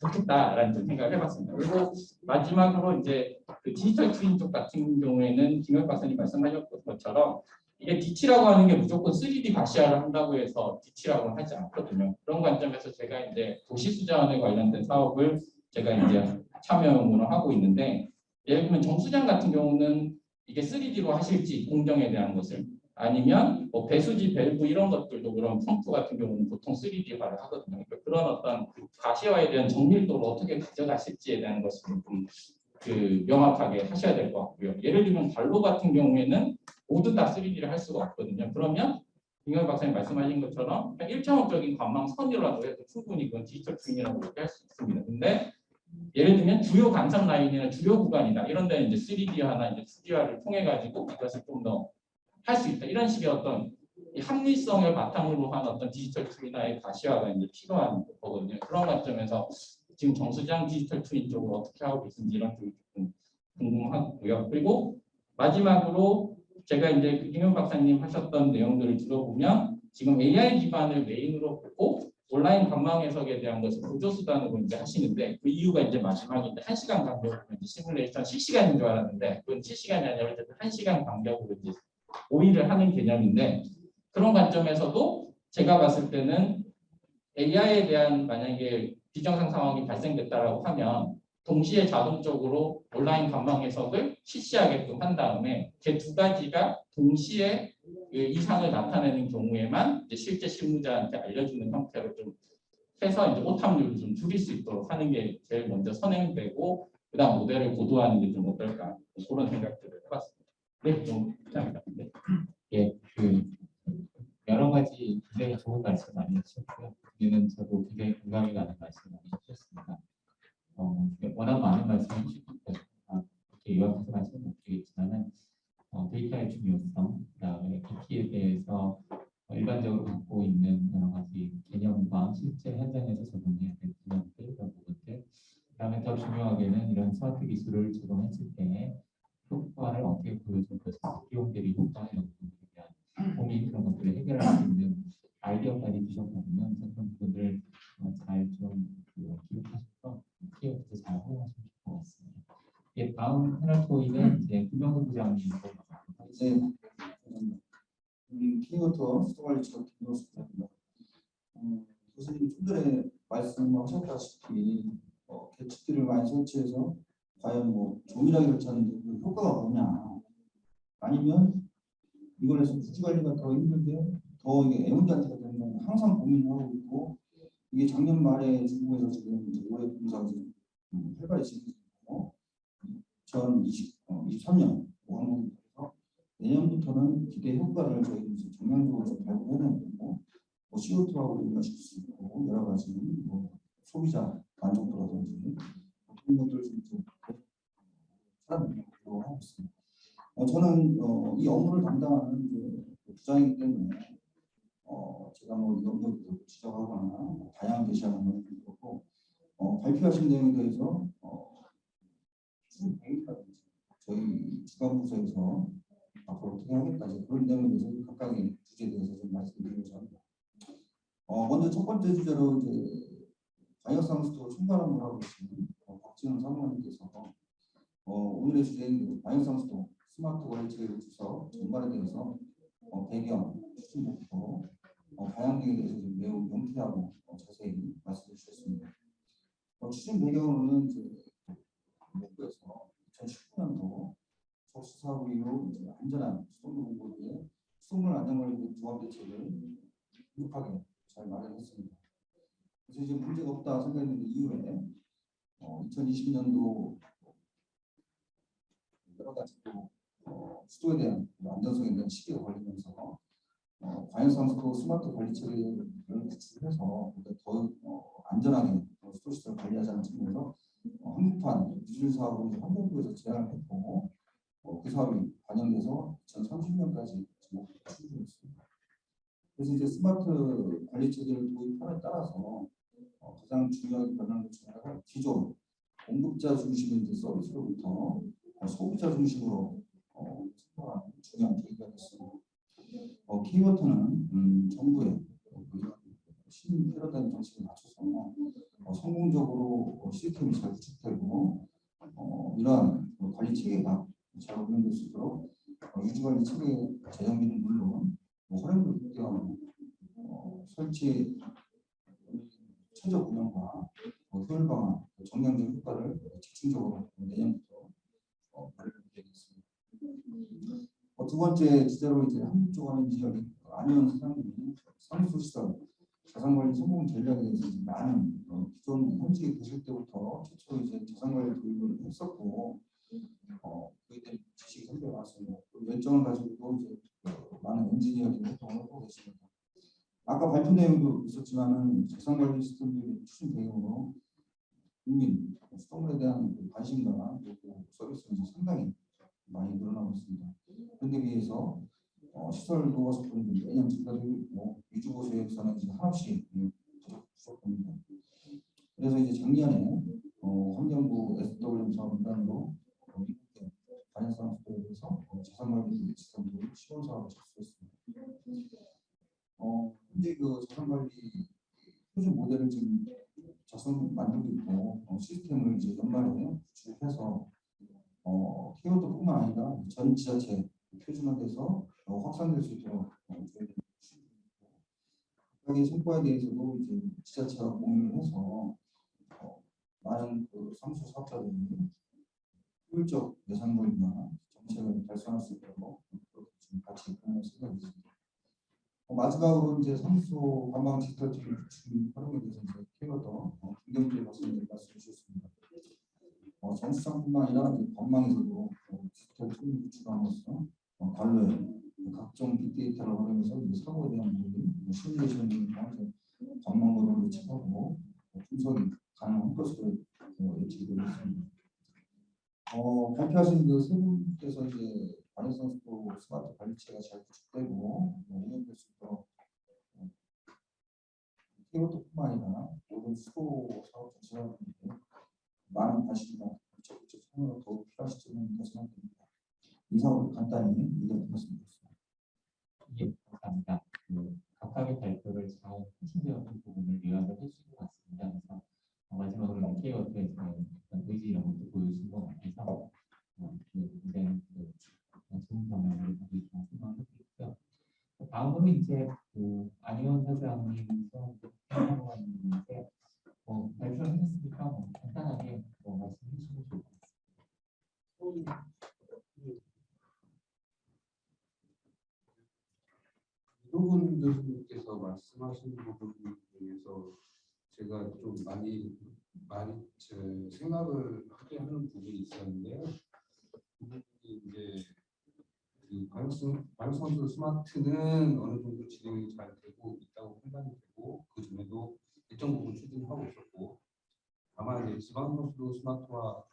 좋겠다라는 좀 생각을 해봤습니다. 그리고 마지막으로 이제 그 디지털 트윈 쪽 같은 경우에는 김현 박사님 말씀하셨던 것처럼 이게 DT라고 하는 게 무조건 3D 가시화를 한다고 해서 DT라고는 하지 않거든요. 그런 관점에서 제가 이제 도시수자원에 관련된 사업을 제가 이제 참여용으로 하고 있는데, 예를 들면 정수장 같은 경우는 이게 3D로 하실지 공정에 대한 것을, 아니면 뭐 배수지 밸브 이런 것들도 그런 펌프 같은 경우는 보통 3D화를 하거든요. 그러니까 그런 어떤 가시화에 대한 정밀도를 어떻게 가져가실지에 대한 것을 좀 명확하게 하셔야 될 것 같고요. 예를 들면 관로 같은 경우에는 모두 다 3D를 할 수가 없거든요. 그러면 김경일 박사님 말씀하신 것처럼 일차원적인 관망선이라도 해도 충분히 그건 디지털 트윈이라고 할 수 있습니다. 근데 예를 들면 주요 간섭 라인이나 주요 구간이나 이런 데는 이제 3D화나 이제 2D화를 통해 가지고 이것을 좀 더 할 수 있다. 이런 식의 어떤 이 합리성을 바탕으로 한 어떤 디지털 트윈화의 가시화가 이제 필요한 거거든요. 그런 관점에서 지금 정수장 디지털 트윈 쪽으로 어떻게 하고 계신지 이런 쪽이 좀 궁금하고요. 그리고 마지막으로 제가 이제 김경 박사님 하셨던 내용들을 들어보면 지금 AI 기반을 메인으로 보고 온라인 관망 해석에 대한 것을 보조 수단으로 이제 하시는데, 그 이유가 이제 마지막인데 1시간 간격으로 이제 시뮬레이션 실시간인 줄 알았는데 그건 실시간이 아니라 어쨌든 1시간 간격으로 이제 오일을 하는 개념인데, 그런 관점에서도 제가 봤을 때는 AI에 대한 만약에 비정상 상황이 발생됐다라고 하면 동시에 자동적으로 온라인 관망 해석을 실시하게끔 한 다음에 그 두 가지가 동시에 이상을 나타내는 경우에만 이제 실제 실무자한테 알려주는 형태로 좀 해서 이제 오탐률을 좀 줄일 수 있도록 하는 게 제일 먼저 선행되고, 그다음 모델을 고도화하는 게 좀 어떨까, 그런 생각들을 해봤습니다. 네, 좀 감사합니다. 네. 예, 여러 가지 굉장히 좋은 말씀 많이 하셨고요. 여기는 저도 굉장히 공감이 가는 말씀 많이 하셨습니다. 워낙 많은 말씀을 해주셨기 때문에 이렇게 요약해서 말씀을 못 드리겠지만은 데이터의 중요성, 그다음에 DT에 대해서 일반적으로 갖고 있는 여러 가지 개념과 실제 현장에서 적용해야 될 개념들, 이런 부분들, 그다음에 더 중요하게는 이런 스마트 기술을 적용했을 때 효과를 어떻게 보여줄 것인지, 비용 대비 효과 이런 부분들에 대한 고민, 그런 것들을 해결할 수 있는 아이디어까지 주셨거든요. 그래서 그런 부분을 잘 좀 기억하셔서 키워드도 잘 활용하시면 좋을 것 같습니다. 예, 다음 패널 토의는 이제 김병근 부장님으로 이제 키워터 수도관리처 김효수입니다. 교수님 좀 전에 말씀하셨다시피 계측기를 많이 설치해서 과연 뭐 조밀하게 설치하는데 그 효과가 뭐냐, 아니면 이걸 해서 부지 관리가 더 힘든데 더 이게 애물단지가 되는 건 항상 고민하고 있고, 이게 작년 말에 중국에서 지금 이제 올해 공사가 지금 활발히 진행되고 2023년 한국에서 내년부터는 기대 효과를 저희 이제 정량적으로 좀 발굴해내는 거고, 뭐 CO2하고 연결시킬 수 있고 여러 가지 뭐 소비자 만족도라든지 그런 것들을 좀 사람들이 하고 있습니다. 저는 이 업무를 담당하는 부장이기 때문에 제가 뭐 이런 것도 지적하거나 뭐 다양한 게시하는 건 그렇고, 발표하신 내용에 대해서 쭉 회의라든지 저희 주관부서에서 앞으로 어떻게 하겠다, 그런 내용에 대해서 각각의 주제에 대해서 좀 말씀드리고자 합니다. 먼저 첫 번째 주제로 이제 방역상수도 총괄업무를 하고 계시는 박진원 사무관님께서 오늘의 주제인 방역상수도 스마트 관리체계 주서 전반에 대해서 배경, 추진 목표, 방향 등에 대해서 좀 매우 명쾌하고 자세히 말씀해 주셨습니다. 추진 배경은 이제 정부에서 2019년도 적수사고 이후 안전한 수돗물 공급에 수돗물 안전관리 조합 대책을 급하게 잘 마련했습니다. 그래서 이제 문제가 없다 생각했는데 이후에 2020년도 여러 가지 수도에 대한 안전성에 대한 시기가 걸리면서 방역상수도 스마트 관리 체계를 구축해서 더 안전하게 수도시설을 관리하자는 측면에서 한국판 기술 사업을 환경부에서 제안을 했고, 그 사업이 반영돼서 2030년까지 추진했습니다. 그래서 이제 스마트 관리 체계를 도입함에 따라서 가장 중요하게 변하는 것 중 하나가 기존 공급자 중심의 이제 서비스로부터 소비자 중심으로 성장하는 중요한 계기가 됐습니다. 키워터는 정부의 신인 패러다임 정책에 맞춰서 성공적으로 시스템이 잘 구축되고 이러한 관리 체계가 잘 운영될 수 있도록 유지관리 체계 재정비는 물론 최적 운영과 효율 방안, 정량적 효과를 집중적으로 내년부터 마련하게 되겠습니다. 두 번째 주제로 이제 한국조가민 지역의 안현 사장님이 상수시설 자산관리 성공 전략에 대해서 많은 기존 현직에 계실 때부터 최초로 이제 자산관리 교육을 했었고 그에 대한 지식이 생겨나서 열정을 가지고도 이제 많은 엔지니어링 활동을 하고 계십니다. 아까 발표 내용도 있었지만은 자산관리 시스템들이 추진 배경으로 국민 수돗물에 대한 관심과 서비스는 상당히 많이 늘어나고 있습니다. 그런데 비해서 시설 노후 속도는 매년 증가되고 있고 위주보수 예산은 이제 한없이 부족합니다. 그래서 이제 작년에 환경부 SWM 사업단으로 미국의 관여성 수도에 대해서 자산관리 시스템들 시범 사업을 착수했습니다. 현재 그 자산관리 표준 모델을 지금 만들고 있고 시스템을 이제 연말에 구축해서 키워드뿐만 아니라 전 지자체 표준화돼서 확산될 수 있도록 각각의 성과에 대해서도 이제 지자체와 공유를 해서 많은 그 상수 사업자들이 효율적 예산 관리나 정책을 달성할 수 있도록 지금 같이 공유할 생각이 있습니다. 마지막으로 이제 상수 관광 디지털 팀 활용에 대해서 이제 키워드 김경재 박사님이 말씀해 주셨습니다. 정수상뿐만 아니라 관망에서도 디지털 팀을 구축함으로써 관로에 각종 빅데이터를 활용해서 사고에 대한 부분, 시뮬레이션 등과 관망 모델을 예측하고 분석이 가능한 것으로 예측이 되고 있습니다. 발표하신 그 세 분께서 이제 관여성 수도 스마트 관리체가 잘 구축되고 운영될 수 있도록 키워드뿐만 아니라 모든 수도 사업 전체가 많은 관심과 적극적 참여가 더욱 필요한 시점이라고 생각됩니다. 이상으로 간단히 의견 드렸습니다. 예, 감사합니다. 각각의 발표를 잘 핵심적인 부분을 요약을 해주신 것 같습니다. 그래서 마지막으로 키워드에 어떤 의지 이런 것도 보여주신 것 같아서 굉장히 좋은 방향으로 가고 있다고 생각하고 있고요. 다음으로 이제 안희원 사장님께서 하고 있는데 발표를 했으니까 간단하게 말씀해 주시면 좋을 것 같습니다. 이동훈 교수님께서 말씀하신 부분 중에서 제가 좀 많이 제 생각을 하게 하는 부분이 있었는데요. 그 부분이 이제 그 방역선수 스마트는 어느 정도 진행이 잘 되고 있다고 판단이 되고 그 전에도 일정 부분 추진하고 있었고 다만 이제 지방선수도 스마트화와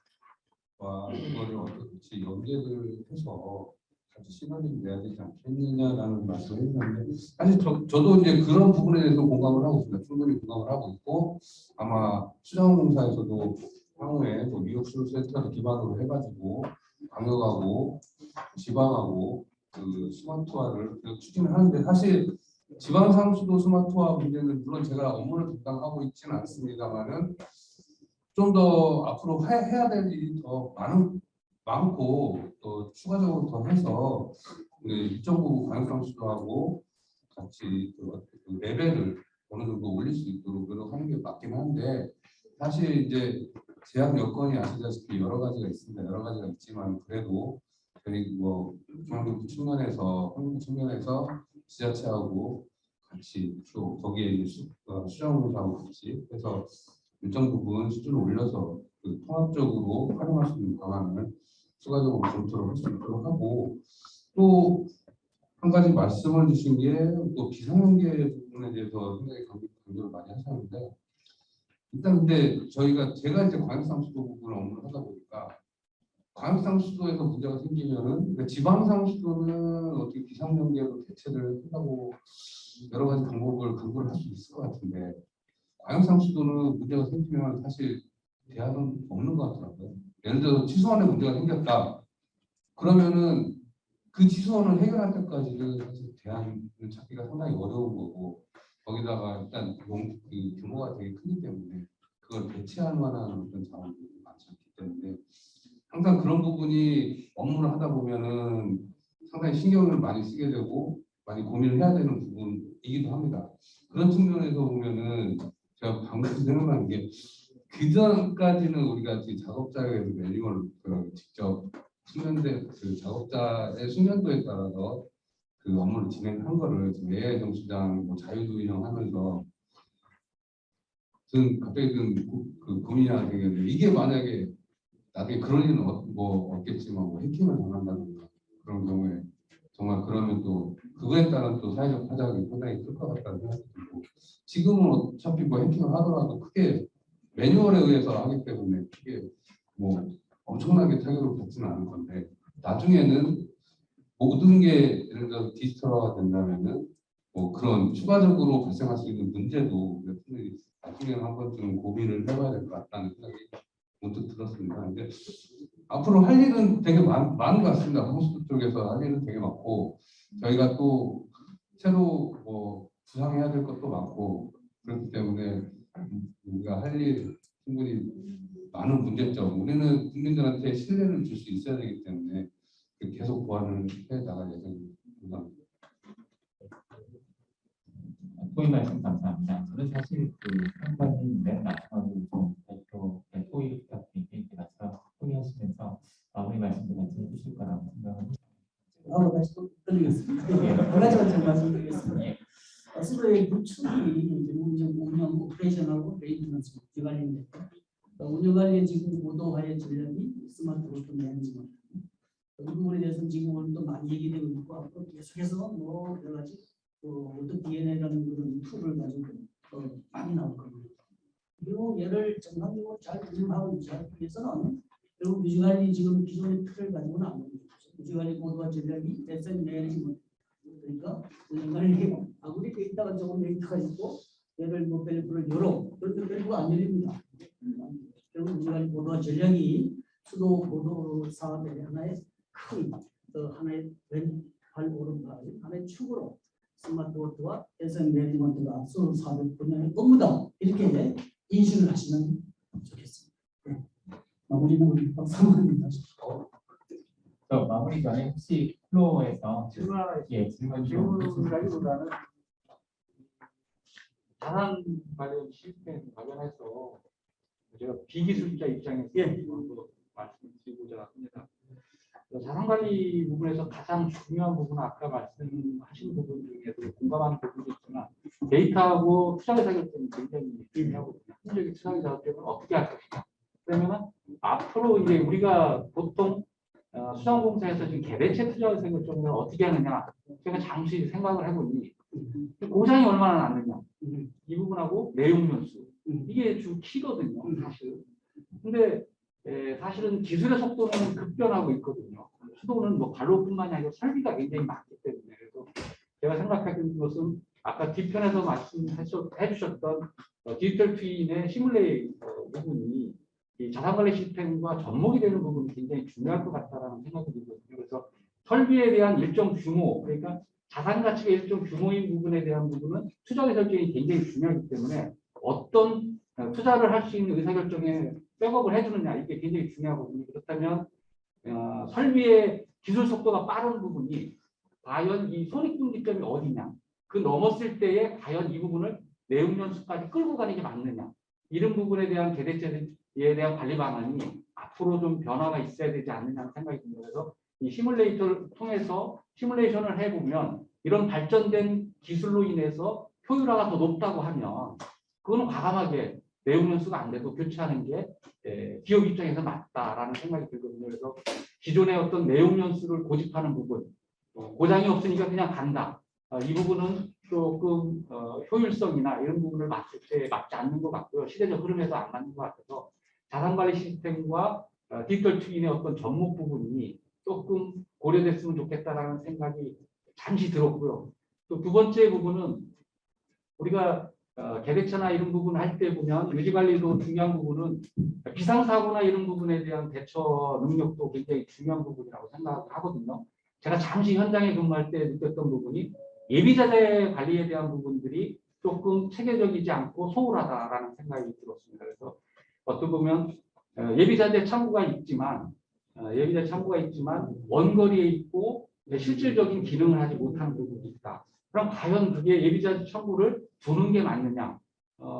이거를 어떻게 연계를 해서 같이 시너지를 내야 되지 않겠느냐라는 말씀을 했는데 사실 저도 이제 그런 부분에 대해서 공감을 하고 있습니다. 충분히 공감을 하고 있고 아마 수자원공사에서도 향후에 미역수센터를 기반으로 해가지고 방역하고 지방하고 그 스마트화를 추진을 하는데 사실 지방상수도 스마트화 문제는 물론 제가 업무를 담당하고 있지는 않습니다만은 좀 더 앞으로 해야 될 일이 더 많고 또 추가적으로 더 해서 일정 부분 방역상수도 하고 같이 그 레벨을 어느 정도 올릴 수 있도록 노력하는 게 맞긴 한데 사실 이제 제약 여건이 아시다시피 여러 가지가 있습니다. 여러 가지가 있지만 그래도 저희 중앙정부 측면에서 한국 측면에서 지자체하고 같이 또 거기에 이제 수자원공사하고 같이 해서 일정 부분 수준을 올려서 그 통합적으로 활용할 수 있는 방안을 추가적으로 검토를 할 수 있도록 하고 또 한 가지 말씀을 주신 게 또 비상연계 부분에 대해서 굉장히 강조를 많이 하셨는데 일단 근데 제가 이제 광역상수도 부분을 업무를 하다 보니까 광역상수도에서 문제가 생기면은 그러니까 지방상수도는 어떻게 비상연계로 대체를 한다고 여러 가지 방법을 강구를 할 수 있을 것 같은데 광역상수도는 문제가 생기면 사실 대안은 없는 것 같더라고요. 예를 들어 취소안에 문제가 생겼다. 그러면은 그 취소안을 해결할 때까지는 사실 대안을 찾기가 상당히 어려운 거고 거기다가 일단 그 규모가 되게 크기 때문에 그걸 대체할 만한 어떤 자원들이 많지 않기 때문에 항상 그런 부분이 업무를 하다 보면은 상당히 신경을 많이 쓰게 되고 많이 고민을 해야 되는 부분이기도 합니다. 그런 측면에서 보면은 제가 방금 생각난 게 그전까지는 우리가 그 작업자에서 매뉴얼 직접 수면대 그 작업자의 수면도에 따라서 그 업무를 진행한 거를 지금 AI 정수장 뭐 자유도 운영하면서 저는 갑자기 그 고민이 하나 생겼는데 이게 만약에 나중에 그런 일은 뭐 없겠지만 뭐 해킹을 당한다든가 그런 경우에 정말 그러면 또 그거에 따른 또 사회적 타격이 상당히 클 것 같다는 생각이 들고 지금은 어차피 뭐 해킹을 하더라도 크게 매뉴얼에 의해서 하기 때문에 크게 뭐 엄청나게 타격을 받지는 않을 건데 나중에는 모든 게 예를 들어 디지털화가 된다면은 뭐 그런 추가적으로 발생할 수 있는 문제도 나중에는 한 번쯤 고민을 해봐야 될 것 같다는 생각이 문득 들었습니다. 근데 앞으로 할 일은 되게 많은 것 같습니다. 홍수부 쪽에서 할 일은 되게 많고 저희가 또 새로 뭐 구상해야 될 것도 많고 그렇기 때문에 우리가 할 일 충분히 많은 문제점 우리는 국민들한테 신뢰를 줄 수 있어야 되기 때문에 계속 보완을 해 나갈 예정입니다. 토의 말씀 감사합니다. 저는 사실 그 상관님 맨 마지막으로 좀 토의 부탁드리라서 토의하시면서 마무리 말씀도 같이 해주실 거라고 생각합니다. 다시 또 드리겠습니다. 한 가지만 좀 말씀드리겠습니다. 수도의 구축이 운영 오퍼레이션하고 메인터넌스 관련된 운영 관련 지금 고도화의 전략이 스마트 워터 매니지먼트 이 부분에 대해서는 지금 오늘도 많이 얘기되고 있고 앞으로 계속해서 뭐 여러 가지 어떤 DNA라는 그런 툴을 가지고 많이 나올 겁니다. 그리고 얘를 정상적으로 잘 운영하고 유지하기 위해서는 결국 유지관리 지금 기존의 틀을 가지고는 안 됩니다. 유지관리 고도화 전략이 대선 매니지먼트 그러니까 운영관리 아무리 데이터가 조금 데이터가 있고 얘를 뭐 밸브를 열어 그런데 밸브가 안 열립니다. 결국 유지관리 고도화 전략이 수도 고도 사업의 하나의 큰 하나의 왼발 오른발 하나의 축으로 스마트 워터와 대선 매니지먼트가 앞서 사업을 분야의 업무다 이렇게 인식을 하시면 좋겠습니다. 네. 마무리는 우리 박사모님 하시죠. 마무리 전에 혹시 플로어에서 질문 질문이라기보다는 자산 관련 시스템 관련해서 제가 비기술자 입장에서 말씀드리고자 합니다. 자산관리 부분에서 가장 중요한 부분은 아까 말씀하신 부분 중에도 공감하는 부분도 있지만 데이터하고 투자의사 결정이 굉장히 중요하거든요. 합리적인 투자의사 결정을 어떻게 할 것이냐. 그러면 앞으로 이제 우리가 보통 수자원공사에서 지금 개대체 투자의사 결정을 어떻게 하느냐 제가 잠시 생각을 해보니 고장이 얼마나 났느냐 이 부분하고 내용 연수 이게 주 키거든요 사실. 근데 사실은 기술의 속도는 급변하고 있거든요. 수도는 뭐 관로뿐만이 아니라 설비가 굉장히 많기 때문에 그래서 제가 생각하는 것은 아까 뒤편에서 말씀해주셨던 디지털 트윈의 시뮬레이터 부분이 이 자산관리 시스템과 접목이 되는 부분이 굉장히 중요할 것 같다라는 생각이 들거든요. 그래서 설비에 대한 일정 규모, 그러니까 자산 가치가 일정 규모인 부분에 대한 부분은 투자 의사결정이 굉장히 중요하기 때문에 어떤 투자를 할 수 있는 의사결정에 백업을 해주느냐 이게 굉장히 중요하거든요. 그렇다면 설비의 기술 속도가 빠른 부분이 과연 이 손익분기점이 어디냐, 그 넘었을 때에 과연 이 부분을 내용 연수까지 끌고 가는 게 맞느냐, 이런 부분에 대한 개대체에 대한 관리 방안이 앞으로 좀 변화가 있어야 되지 않느냐는 생각이 듭니다. 그래서 이 시뮬레이터를 통해서 시뮬레이션을 해보면 이런 발전된 기술로 인해서 효율화가 더 높다고 하면 그거는 과감하게 내용 연수가 안 돼도 교체하는 게 기업 입장에서 맞다라는 생각이 들거든요. 그래서 기존의 어떤 내용 연수를 고집하는 부분, 고장이 없으니까 그냥 간다. 이 부분은 조금 효율성이나 이런 부분을 맞출 때 맞지 않는 것 같고요. 시대적 흐름에서 안 맞는 것 같아서 자산관리 시스템과 디지털 트윈의 어떤 접목 부분이 조금 고려됐으면 좋겠다라는 생각이 잠시 들었고요. 또 두 번째 부분은 우리가 계획처나 이런 부분 할 때 보면 유지관리도 중요한 부분은 비상사고나 이런 부분에 대한 대처 능력도 굉장히 중요한 부분이라고 생각하거든요. 제가 잠시 현장에 근무할 때 느꼈던 부분이 예비자재 관리에 대한 부분들이 조금 체계적이지 않고 소홀하다라는 생각이 들었습니다. 그래서 어떻게 보면 예비자재 창구가 있지만 원거리에 있고 실질적인 기능을 하지 못하는 부분이 있다. 그럼 과연 그게 예비자재 창구를 두는 게 맞느냐?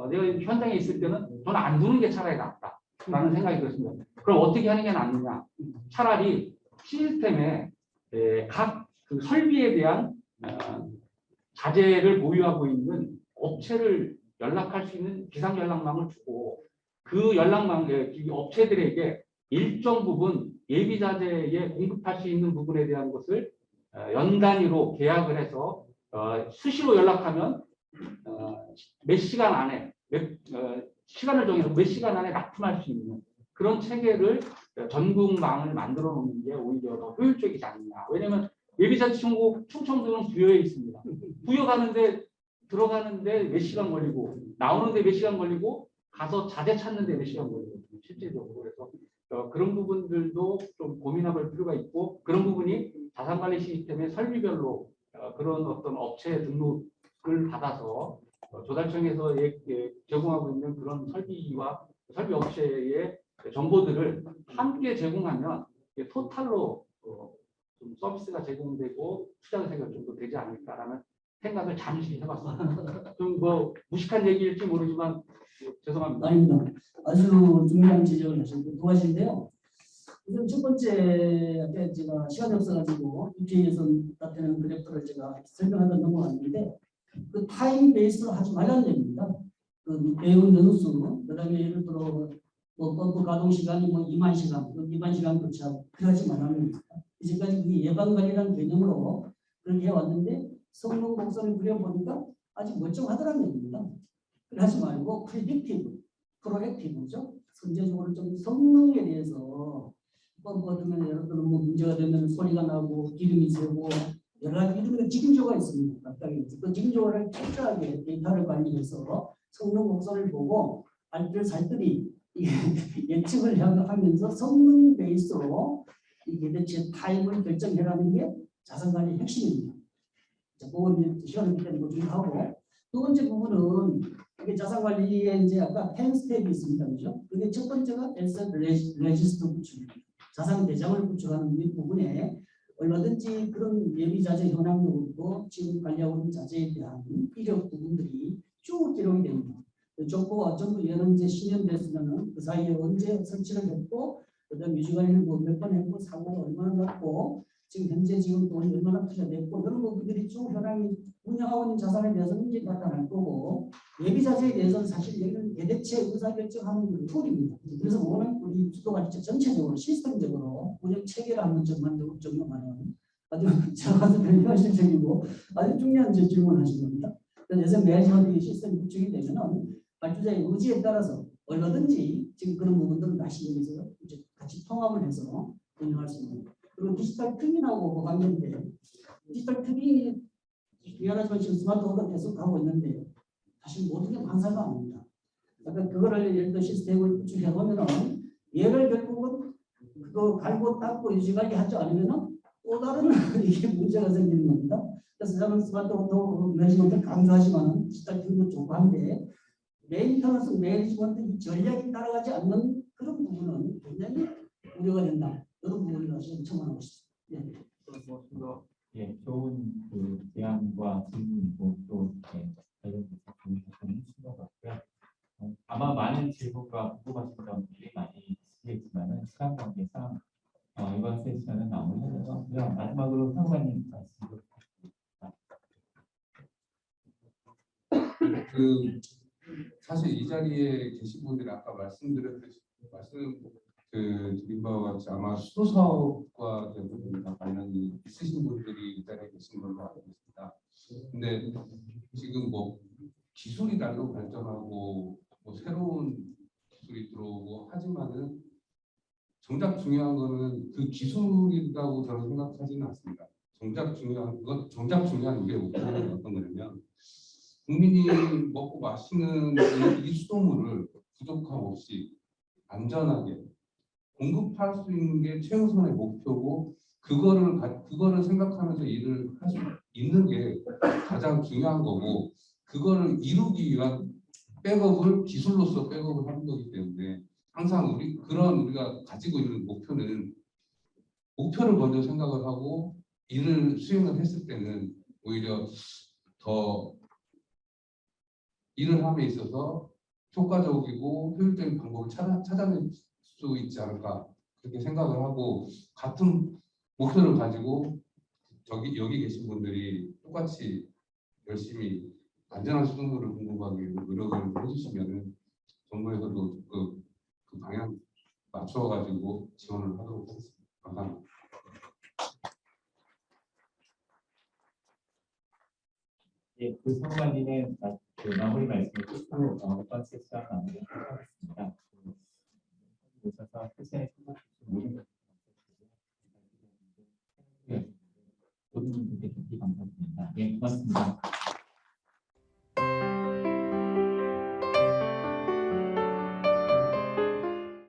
내가 현장에 있을 때는 저는 안 두는 게 차라리 낫다라는 생각이 들었습니다. 그럼 어떻게 하는 게 낫느냐? 차라리 시스템에 각 그 설비에 대한 자재를 보유하고 있는 업체를 연락할 수 있는 비상 연락망을 주고 그 연락망에 업체들에게 일정 부분 예비 자재에 공급할 수 있는 부분에 대한 것을 연 단위로 계약을 해서 수시로 연락하면 몇 시간 안에 시간을 정해서 몇 시간 안에 납품할 수 있는 그런 체계를 전국망을 만들어 놓는 게 오히려 더 효율적이지 않느냐. 왜냐하면 예비자재 충청도는 부여에 있습니다. 부여 가는데 들어가는데 몇 시간 걸리고 나오는데 몇 시간 걸리고 가서 자재 찾는데 몇 시간 걸리고 실제적으로. 그래서 그런 부분들도 좀 고민해볼 필요가 있고 그런 부분이 자산관리 시스템의 설비별로 그런 어떤 업체 등록을 받아서 조달청에서 제공하고 있는 그런 설비와 설비 업체의 정보들을 함께 제공하면 토탈로 좀 서비스가 제공되고 투자 세가 좀 더 되지 않을까라는 생각을 잠시 해봤습니다. 좀 뭐 무식한 얘기일지 모르지만 죄송합니다. 아닙니다. 아주 중요한 지적을 하시는데요. 우선 첫 번째 아까 제가 시간이 없어가지고 UK에서 나타내는 그래프를 제가 설명하다 넘어갔는데 그 타임 베이스로 하지 말라는 얘기입니다. 그 배운 연수, 그다음에 예를 들어 뭐 펌프 가동 시간이 뭐 2만 시간, 2만 시간 교체하고 그러지 말라는 겁니다. 이제까지 이 예방 관리라는 개념으로 그렇게 해왔는데 성능 곡선을 그려보니까 아직 멀쩡하더라는 얘기입니다. 그러지 말고 프리딕티브, 프로액티브죠. 선제적으로 좀 성능에 대해서 펌프 같은 예를 들어 뭐 문제가 되면 소리가 나고 기름이 새고 여러 가지 이런 직인조가 있습니다. 그 직인조를 철저하게 데이터를 관리해서 성능 곡선을 보고 알뜰살뜰히 예측을 하면서 성능 베이스로 이게 대체 타임을 결정해라는 게 자산관리 핵심입니다. 그건 시간을 때문에 좀 하고 두 번째 부분은 이게 자산관리에 이제 아까 10 스텝이 있습니다, 그렇죠? 그게 첫 번째가 에셋 레지스터 구축입니다. 자산 대장을 구축하는 이 부분에 얼마든지 그런 예비 자재 현황도 있고 지금 관리하고 있는 자재에 대한 이력 부분들이 쭉 기록이 됩니다. 정부가 전부 연언제 10년 됐으면은 그 사이에 언제 설치를 했고 그다음 유지관리는 뭐 몇 번 했고 사고가 얼마나 났고 지금 현재 지금 돈이 얼마나 투자됐고 그런 부분들이 쭉 현황이 운영하고 있는 자산에 대해서는 이제 나타날 거고 예비 자재에 대해서는 사실 여기는 대대체 의사결정하는 툴입니다. 그래서 그거는 우리 수도관리처 전체적으로 시스템적으로 운영 체계를 한번 좀 만들고 적용하는 아주 제가 봐서 현실적이고 아주 중요한 질문하신 겁니다. 그래서 매니지먼트 시스템 구축이 되면은 발주자의 의지에 따라서 얼마든지 지금 그런 부분들은 다시 여기서 이제 같이 통합을 해서 운영할 수 있는. 그리고 디지털 트윈하고 관련돼 디지털 트윈이 미안하지만 지금 스마트워크가 계속 가고 있는데 사실 모든 게 완사가 아닙니다. 그러니까 그거를 예를 들어 시스템을 구축해 보면은 얘를 결국은 그거 갈고 닦고 유지관리 하지 않으면은 또 다른 이게 문제가 생기는 겁니다. 그래서 저는 스마트워크 매니지먼트를 강조하지만 디지털 트윈도 좋고 한데 메인터너스 매니지먼트 전략이 따라가지 않는 그런 부분은 굉장히 우려가 된다. 이런 부분을 지금 첨언하고 싶습니다. 예, 좋은 그 제안과 질문이고 또 관련돼서 고민하시는 것 같고요. 아마 많은 질문과 궁금하신 점들이 많이 있으시겠지만은 시간 관계상 이번 세션은 마무리하도록 하고요. 마지막으로 상관님 말씀 부탁드립니다. 사실 이 자리에 계신 분들이 아까 드린 바와 같이 아마 수도 사업과 대부분 다 관련이 있으신 분들이 이 자리에 계신 걸로 알고 있습니다. 근데 지금 뭐 기술이 날로 발전하고 뭐 새로운 기술이 들어오고 하지만은 정작 중요한 거는 그 기술이라고 저는 생각하지는 않습니다. 정작 중요한 우리의 목표는 어떤 거냐면 국민이 먹고 마시는 이 수돗물을 부족함 없이 안전하게 공급할 수 있는 게 최우선의 목표고 그거를 생각하면서 일을 할 수 있는 게 가장 중요한 거고 그거를 이루기 위한 백업을 기술로서 백업을 하는 거기 때문에 항상 우리가 가지고 있는 목표를 먼저 생각을 하고 일을 수행을 했을 때는 오히려 더 일을 함에 있어서 효과적이고 효율적인 방법을 찾아낼 수 있지 않을까 그렇게 생각을 하고 같은 목표를 가지고 여기 계신 분들이 똑같이 열심히 안전한 수능을 공부하기 위해 노력을 해주시면은 정부에서도 그 방향 맞춰가지고 지원을 하도록 하겠습니다. 감사합니다. 예, 그 선관위는 그 마무리 말씀을 듣고 첫 번째 수업 마무리를 하겠습니다. 오셔서 세션에 참석해주신 모든 분들께 깊이 감사드립니다. 예, 고맙습니다.